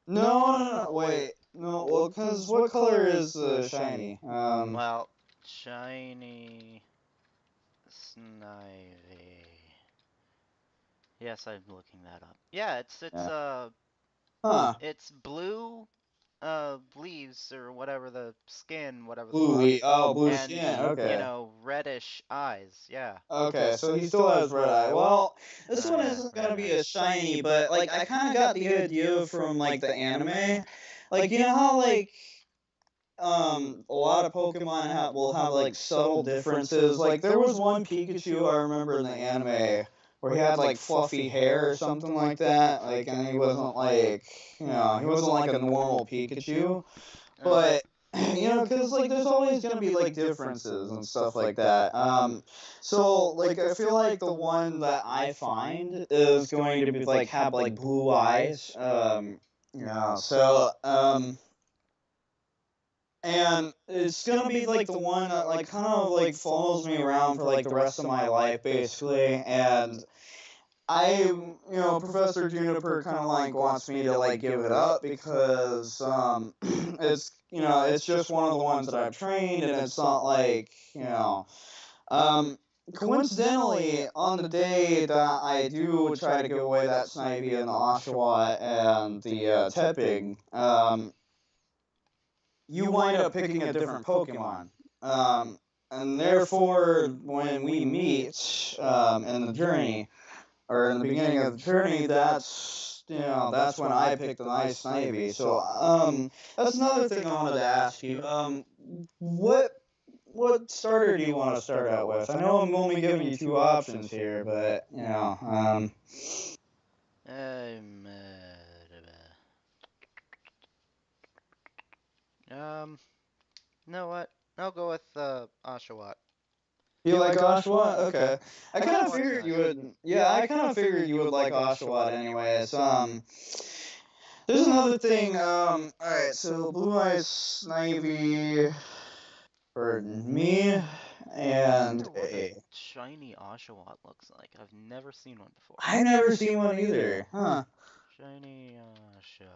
No, wait, no, well, because what color is the shiny? Well, shiny Snivy. Yes, I'm looking that up. Yeah, Yeah. Huh? it's blue leaves or whatever the skin, whatever the Blue, fuck, blue and skin. Okay. reddish eyes. Yeah. Okay, so he still has red eye. Well, this Oh one yeah, isn't red gonna be eye. as shiny, but like I kind of got the idea from like the anime, like you know how like a lot of Pokemon will have like subtle differences. Like there was one Pikachu I remember in the anime where he had like fluffy hair or something like that. Like, and he wasn't like he wasn't like a normal Pikachu, Uh-huh. but because like there's always gonna be like differences and stuff like that. So like I feel like the one that I find is going to be like have like blue eyes. So and it's gonna be like the one that like kind of like follows me around for like the rest of my life basically, and Professor Juniper kind of like wants me to like give it up because it's just one of the ones that I've trained, and it's not like um, coincidentally on the day that I do try to give away that Snivy and the Oshawott and the Tepig, you wind up picking a different Pokemon. And therefore, when we meet in the journey, or in the beginning of the journey, that's when I picked the nice Snivy. So that's another thing I wanted to ask you. What starter do you want to start out with? I know I'm only giving you two options here, but You know what? I'll go with Oshawott. You like Oshawott? Okay. I kind of Oshawott figured you nice. would. Yeah, I kind of figured you would like Oshawott anyways. There's another thing. All right. So Blue Eyes Snivy for me, I and wonder what a shiny Oshawott looks like. I've never seen one before. I never seen one either. Huh. Shiny Oshawott.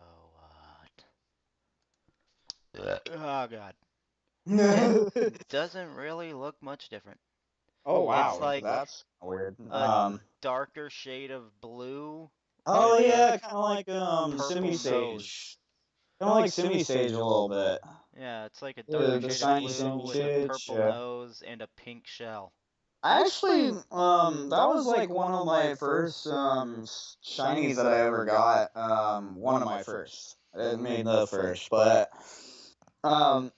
Oh god. It doesn't really look much different. Oh wow, It's like that's weird. a darker shade of blue. Oh with yeah, a kind of like purple Simisage. nose. Kind of like Simisage a little bit. Yeah, it's like a darker The shade of shiny blue with a Simisage. purple nose and a pink shell. Actually, that was like one of my first shinies that I ever got. One of my first. I didn't mean the first, but um,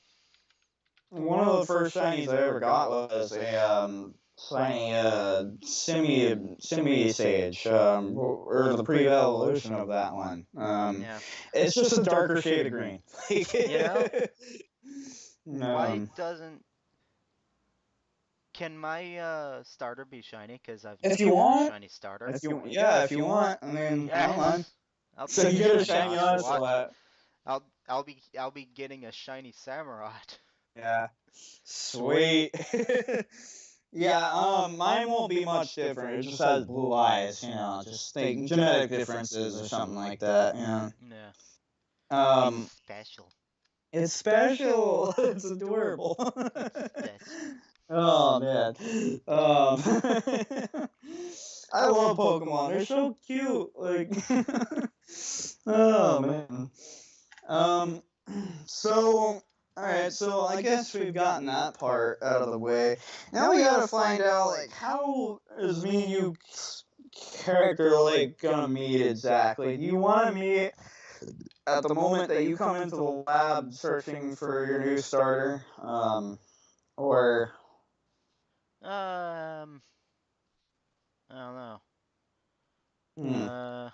one of the first shinies I ever got was a shiny Simisage, or the pre-evolution of that one. Yeah. It's just a darker shade of green. Why doesn't... Can my starter be shiny? Because I've If never you had want, a shiny starter. if you want, I mean, I don't mind. I'll So take you a get a shiny shiny Oshawott. Oshawott. I'll be getting a shiny Samurott. Yeah. Sweet. Yeah, mine won't be much different. It just has blue eyes, just think genetic differences or something like that, Yeah. It's special. It's special. It's adorable. It's special. Oh man. I love Pokemon. They're so cute. Like oh man. So alright, so I guess we've gotten that part out of the way. Now we gotta find out like how is me and you character like gonna meet exactly. Do you wanna meet at the moment that you come into the lab searching for your new starter? Or I don't know.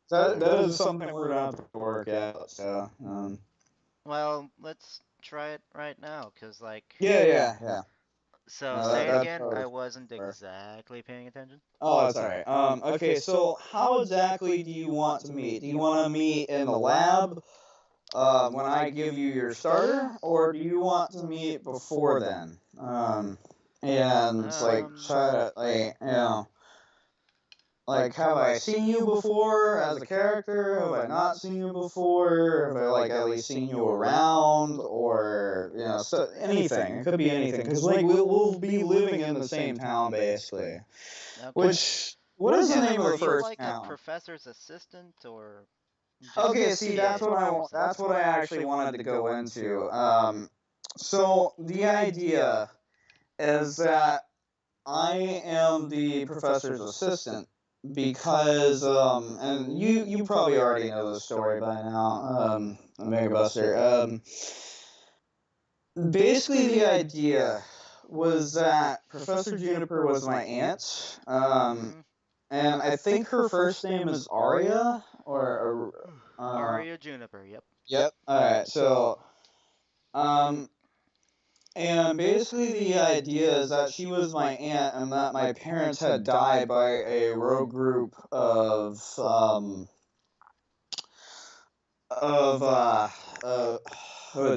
that is something we're gonna have to work out. So Well, let's try it right now, cause like. Yeah. So No, say it that's again. what I I was wasn't for. exactly paying attention. Oh, that's alright. Okay, so how exactly do you want to meet? Do you want to meet in the lab when I give you your starter, or do you want to meet before then? And like try to like have I seen you before as a character? Have I not seen you before? Have I like at least seen you around, or so anything? It could be anything because like we'll be living in the same town basically. Okay. Which what is the name of the first like town? a professor's assistant or? Okay, see that's what I want. That's what I actually wanted to go into. So the idea is that I am the professor's assistant because and you probably already know the story by now, Omega Buster. Basically the idea was that Professor Juniper was my aunt, and I think her first name is Aria or Aria Juniper. Yep. Yep. All right. So and basically the idea is that she was my aunt and that my parents had died by a rogue group of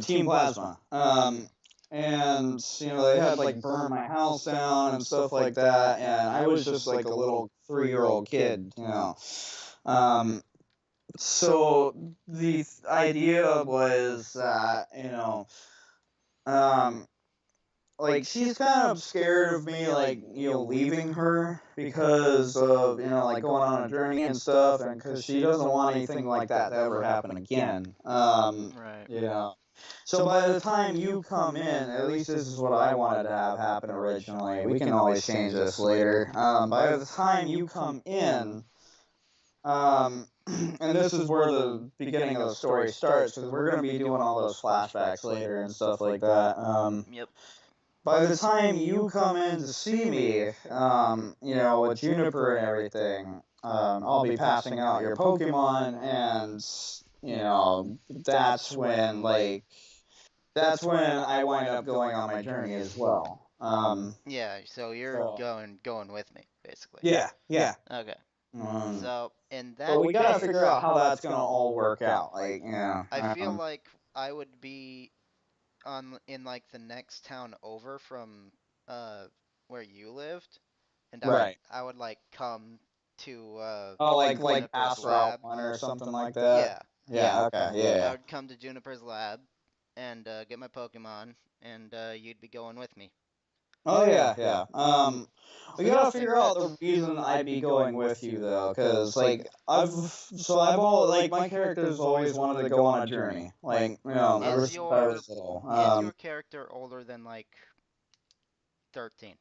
Team Plasma. and they had like burned my house down and stuff like that, and I was just like a little 3-year-old kid. Um, so the idea was that um, like she's kind of scared of me like leaving her because of like going on a journey and stuff, and because she doesn't want anything like that to ever happen again. Right. So by the time you come in, at least this is what I wanted to have happen originally. We can always change this later. By the time you come in, and this is where the beginning of the story starts, because we're going to be doing all those flashbacks later and stuff like that. Yep. By the time you come in to see me, with Juniper and everything, I'll be passing out your Pokemon, and that's when I wind up going on my journey as well. Yeah. So you're So going with me, basically. yeah. Okay. Um, So in but that we gotta case, figure out how that's gonna all work out. I feel like I would be in like the next town over from uh where you lived, and right. I would like come to Oh, like Juniper's pass Route lab. 1 or something like that. Yeah. Yeah. Okay. Yeah. I Yeah. would come to Juniper's lab and get my Pokemon, and you'd be going with me. Oh yeah. Yeah. We gotta figure out the reason I'd be going with you though, because like I've all like my character's always wanted to go on a journey, like ever Is since I your was little. is your character older than like 13?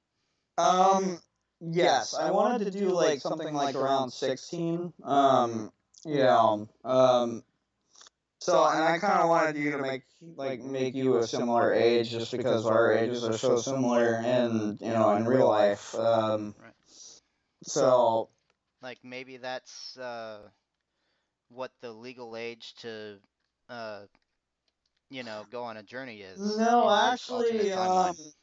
Um, yes, I wanted to do like something like around 16. You know, so and I kind of wanted you to make you a similar age, just because our ages are so similar in in real life. Right. So Like maybe that's what the legal age to uh go on a journey is no, in this alternate timeline.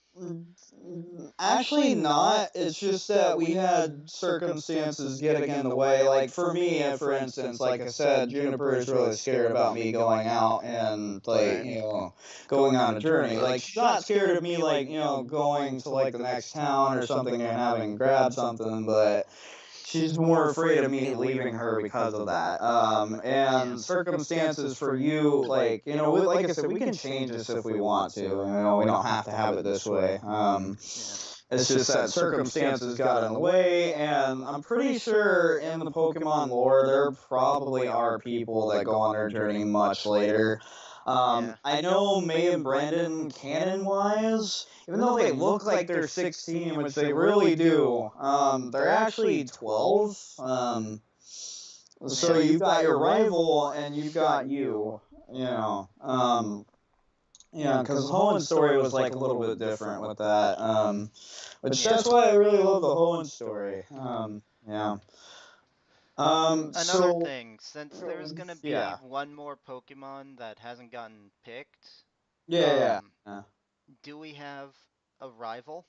actually not. It's just that we had circumstances getting in the way. Like for me, for instance, like I said, Juniper is really scared about me going out and like Right. going on a journey. Like she's not scared of me like going to like the next town or something and having grabbed something, but she's more afraid of me leaving her because of that. Yeah. And circumstances for you, like like I said, we can change this if we want to. We don't have to have it this way. Yeah. It's just that circumstances got in the way, and I'm pretty sure in the Pokemon lore there probably are people that go on their journey much later. Yeah. I know May and Brandon, canon wise, even though they look like they're 16, which they really do, they're actually 12. So Yeah. you've got your rival and you've got you, you know. Because Hoenn story was like a little bit different with that. Which Yeah. that's why I really love the Hoenn story. Yeah. Another So thing, since there's gonna be yeah, one more Pokemon that hasn't gotten picked, yeah, yeah. Yeah. do we have a rival?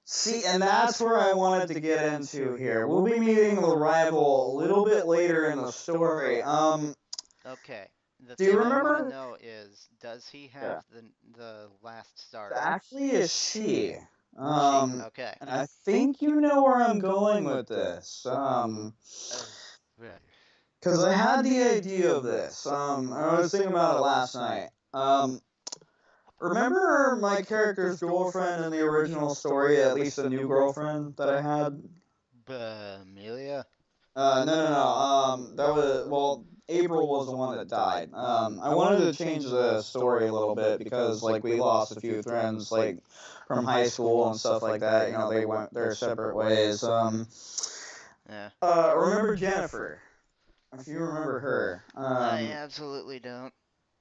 See, and that's where I wanted to get into here. We'll be meeting the rival a little bit later in the story. Okay. The Do you thing I want to remember? know is, does he have Yeah. the last It's starter? actually a she. She. Okay. And I think you know where I'm going with this. Uh, right. Because I had the idea of this. I was thinking about it last night. Remember my character's girlfriend in the original story, at least the new girlfriend that I had? Amelia? No. That was April was the one that died. I wanted to change the story a little bit because like we lost a few friends like from high school and stuff like that. They went their separate ways. Yeah. Remember Jennifer? If you remember her. I absolutely don't.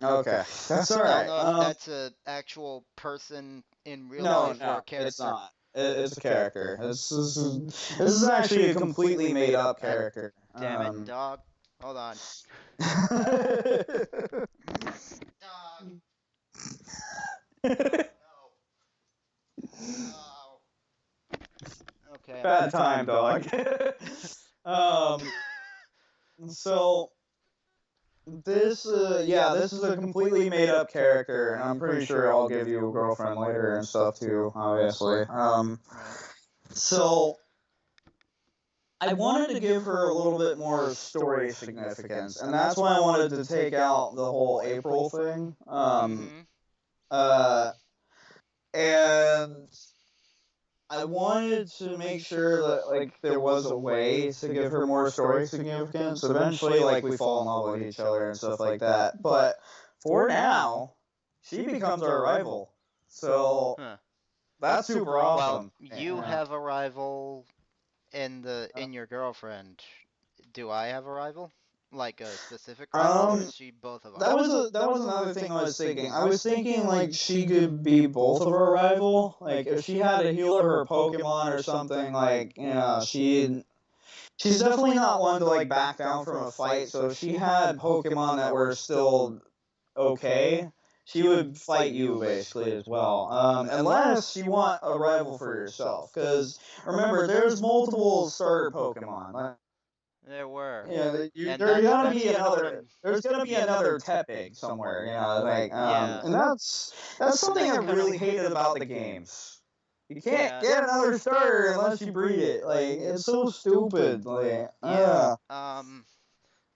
Okay, that's all I don't right. know if that's a actual person in real No, life or a no, it's character. not. It's a character. This is actually a completely made up God character. damn it, dog. Hold on. Dog. No. Oh. Okay. Bad time, dog. um, so this is a completely made up character, and I'm pretty sure I'll give you a girlfriend later and stuff too, obviously. Right. So I wanted to give her a little bit more story significance, and that's why I wanted to take out the whole April thing. Mm-hmm. Uh, and I wanted to make sure that like there was a way to give her more story significance. Eventually, like we fall in love with each other and stuff like that. But for now, she becomes our rival. So Huh. that's super Well, awesome. you have a rival in your girlfriend. Do I have a rival? Like a specific rival, or Um, is she both of that ours? was another thing I was thinking. I was thinking like she could be both of our rival. Like if she had a healer her Pokemon or something, like she's definitely not one to like back down from a fight. So if she had Pokemon that were still okay, she would fight you basically as well. Unless you want a rival for yourself, because remember there's multiple starter Pokemon. There were. Yeah, And there's gonna that's be kind of what another. I'm. There's gonna be another Tepig somewhere, like Yeah. and that's something I really hated about the games. You can't Yeah. get another starter unless you breed it. Like it's so stupid. Like Yeah.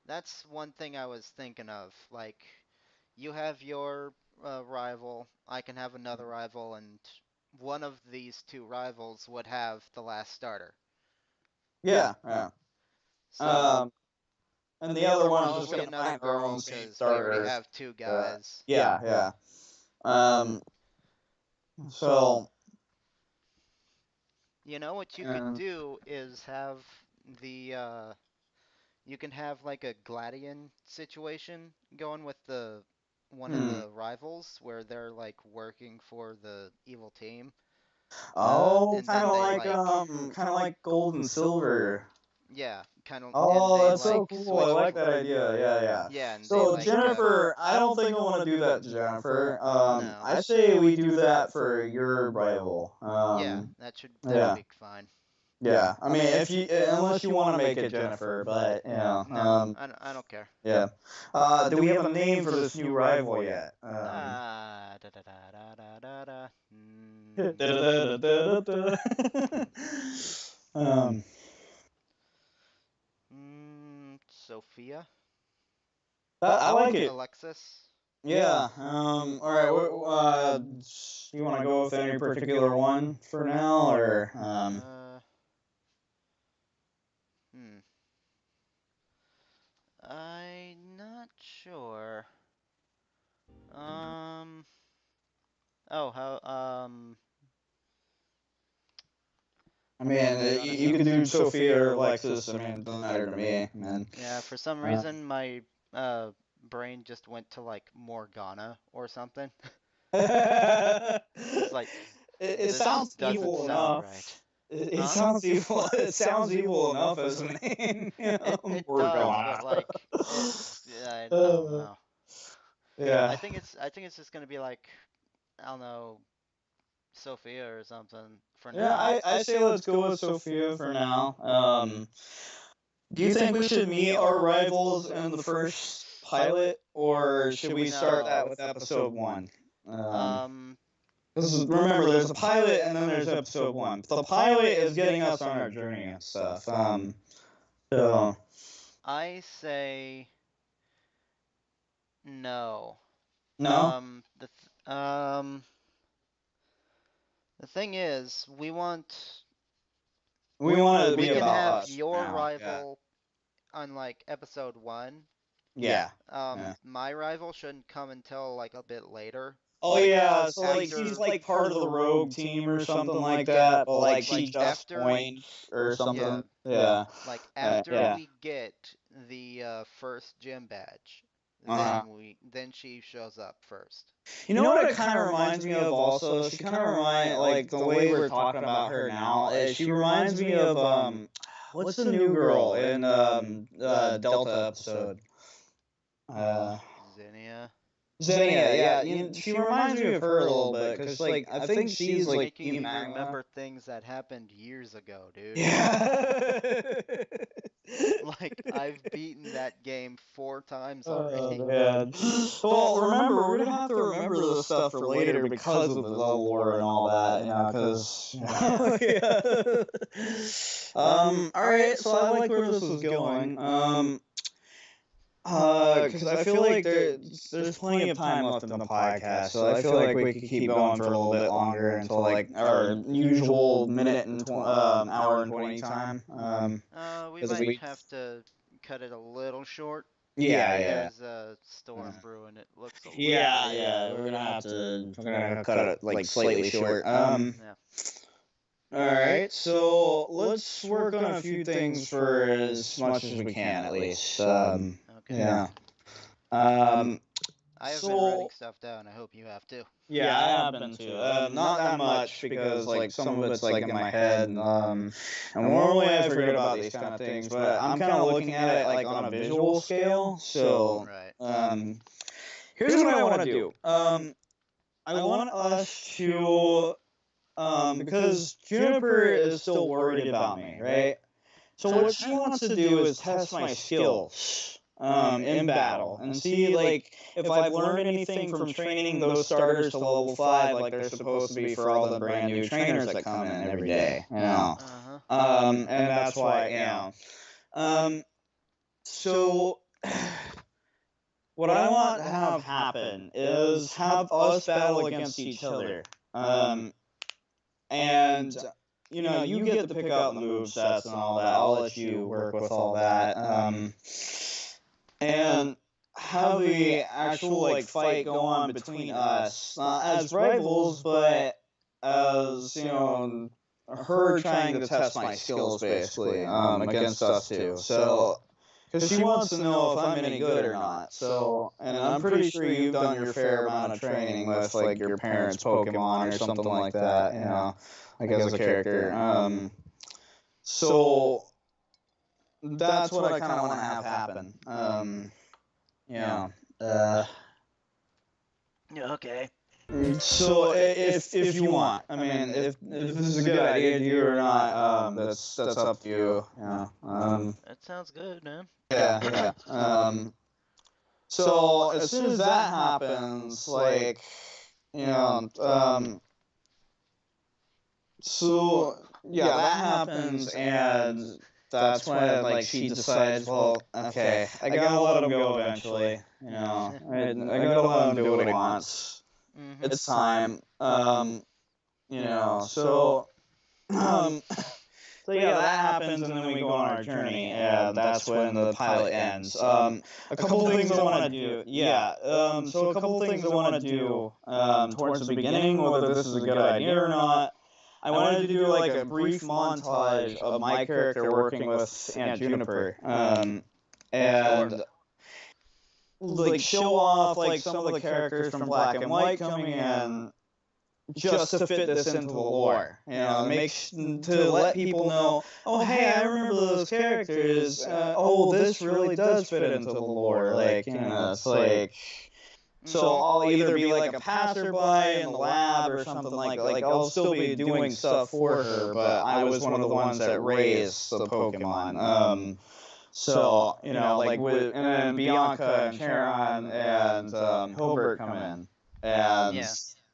That's one thing I was thinking of. Like, you have your rival, I can have another rival, and one of these two rivals would have the last starter. yeah. So, And the other one's just probably gonna another find their own girl, safe because we already starter. have two guys. Yeah. Um. So. You know what you could do is have the you can have like a Gladian situation going with the one of the rivals where they're like working for the evil team. Oh, And then they like kind of like gold and silver. yeah, kind of and Oh, they that's so like cool. I switch like that idea. Yeah. yeah, and they So like Jennifer, I don't think I want to do that to Jennifer. no. I say we do that for your rival. Yeah, that'd be fine. Yeah. I mean, if you unless you want to make it Jennifer, but No, I don't care. yeah. Do we have a name for this new rival yet? Da da da da da da da. um, Sophia? I like it. Alexis? Yeah. All right. You want to go with any particular one for now, or Hmm. I'm not sure. Oh, how, I mean, you could do Sophia or Alexis. I mean, it doesn't matter to me, man. yeah, for some Uh, reason my brain just went to like Morgana or something. It's like it this sounds doesn't evil sound enough. right. It Huh? sounds evil. It sounds evil enough as a name. It We're does, gonna. but like I don't Uh, know. yeah. I think it's just gonna be like I don't know, Sophia or something for Yeah, now. I say let's go with Sophia for now. Do you think we should meet our rivals in the first pilot, or should we start No. that with episode one? Um, Because remember, there's a pilot and then there's episode one. The pilot is getting us on our journey and stuff. So I say no. no, The thing is, we want it to we be can about have us your now. Yeah. rival on like episode 1. Yeah. Yeah. My rival shouldn't come until like a bit later. Oh Like yeah, so like after he's like part of the rogue team or something like that, but like she like just after joined or yeah, something. Yeah. like after Yeah. we get the first gym badge, Uh-huh. then she shows up first. You know what it kind of reminds me of also? She kind of like the way we're talking about her now. She reminds me of what's the new girl in Delta episode? Zinnia. Xenia, yeah. She reminds me of her a little bit because like I think she's like Making Team me Magma. remember things that happened years ago, dude. Yeah. Like, I've beaten that game 4 times Oh, already. man. Well, remember, we're gonna have to remember this stuff for later because of the lore and all that, because, alright, so I like where this is going. Because I feel like there's plenty of time left in the podcast, so I feel like we could keep going for a little bit longer until like our usual minute and hour and 20 time. We 'Cause might have to cut it a little short. Yeah. There's a storm brewing. It looks a little. Yeah, we're gonna cut it like slightly short. Yeah. Alright, so let's work on a few things for as much as we can at least. Okay. Yeah. I have been writing stuff down. I hope you have too. Yeah, I have been too. Not that much because like some of it's like in my head. And normally I forget about these kind of things, but I'm kind of looking at it like on a visual scale. So, Right. Here's what I want to do. I want us to, because Juniper is still worried about me, right? So what she wants to do is test my skills. In battle and see like if I've learned anything from training those starters to level 5 like they're supposed to be for all the brand new trainers that come in every day, you know. And that's why, so what I want to have happen is have us battle against each other. And you get to pick out the movesets and all that. I'll let you work with all that. And have the actual like fight go on between us, not as rivals, but as her trying to test my skills basically against us too. So, because she wants to know if I'm any good or not. So, and I'm pretty sure you've done your fair amount of training with like your parents' Pokemon or something like that, like as a character. So. That's what I kind of want to have happen. Yeah. Okay. So if you want, I mean, if this is a good idea to you or not, that's up to you. Yeah. That sounds good, man. Yeah. So as soon as that happens, like, so yeah, that happens and. That's when like she decides, well, okay, I gotta let him go eventually. I gotta let him do what he wants. It's time. So so yeah, that happens, and then we go on our journey, and that's when the pilot ends. A couple things I want to do. Yeah. So a couple things I want to do towards the beginning, whether this is a good idea or not. I wanted to do like a brief montage of my character working with Aunt Juniper, and like show off like some of the characters from Black and White coming in, just to fit this into the lore. To let people know, oh hey, I remember those characters. This really does fit into the lore. Like it's like. So I'll either be like a passerby in the lab or something like I'll still be doing stuff for her, but I was one of the ones that raised the Pokemon. So like and then Bianca and Charon and Hilbert come in, and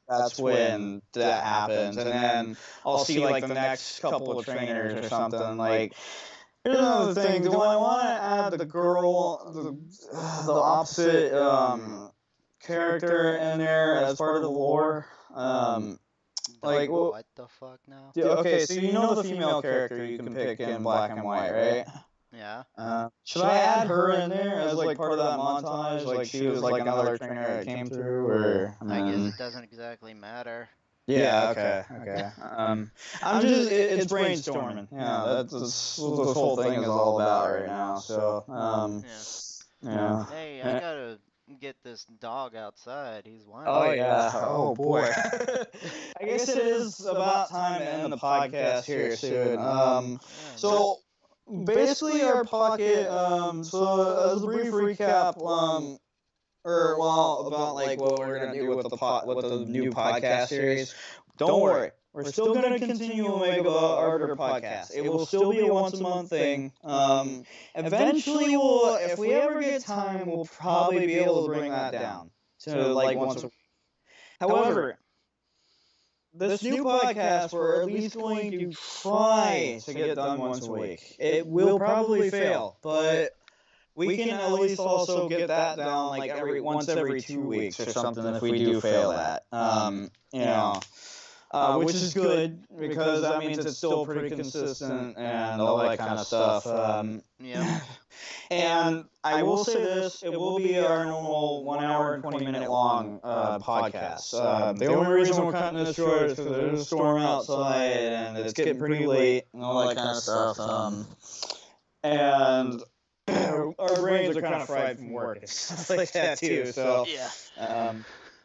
that's when that happens. And then I'll see like the next couple of trainers or something. Like, here's another thing: do I want to add the girl, the opposite character in there as part of the lore? What the fuck now? Okay, so the female character you can pick in Black and White, right? Yeah. Should I add her in there as like part of that montage? Like she was like another trainer that came through, or I guess it doesn't exactly matter. Yeah. Okay. I'm just it's brainstorming. Yeah, that's what this whole thing is all about right now. So yeah. Hey, I gotta get this dog outside. He's whining. Oh yeah. Oh boy. I guess it is about time to end the podcast here soon. So basically our pocket. So as a brief recap. About like what we're gonna do with the new podcast series. Don't worry, we're still going to continue OmegaBoT Arbiter Podcast. It will still be a once-a-month thing. Eventually, if we ever get time, we'll probably be able to bring that down to like once a week. However, this new podcast, we're at least going to try to get done once a week. It will probably fail, but we can at least also get that down like once every 2 weeks or something if we do fail that. You know, which is good because that means it's still pretty consistent and all that kind of stuff. Yeah. And I will say this, it will be our normal 1 hour and 20-minute long podcast. The only reason we're cutting this short is because there's a storm outside and it's getting pretty late and all that kind of stuff. And our brains are kind of fried from work and stuff like that too. So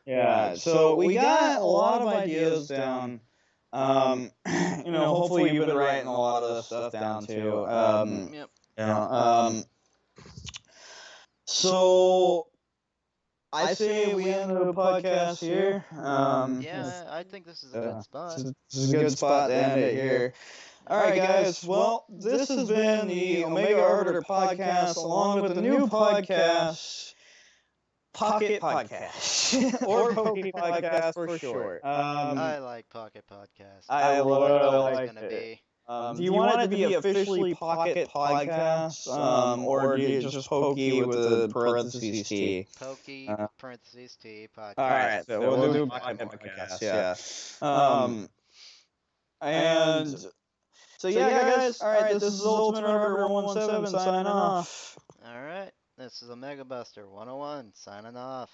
yeah. So we got a lot of ideas down. Hopefully you've been writing a lot of this stuff down too. Yep. So I say we end the podcast here. Yeah, I think this is a good spot. This is a good spot to end it here. All right, guys. Well, this has been the OmegaRoBoT Podcast, along with the new podcast, Pocket Podcast, or Poke Podcast for short. I like Pocket Podcast. I think really that's always like gonna it. be. Do you want it to be officially Pocket Podcast, or do you just Pokey with the parentheses T? Pokey parentheses T podcast. All right, so we'll do Pocket Podcast. Yeah. And so yeah, guys. All right, this is Ultimate Arbiter 117 signing off. All right, this is Omega Buster 101 signing off.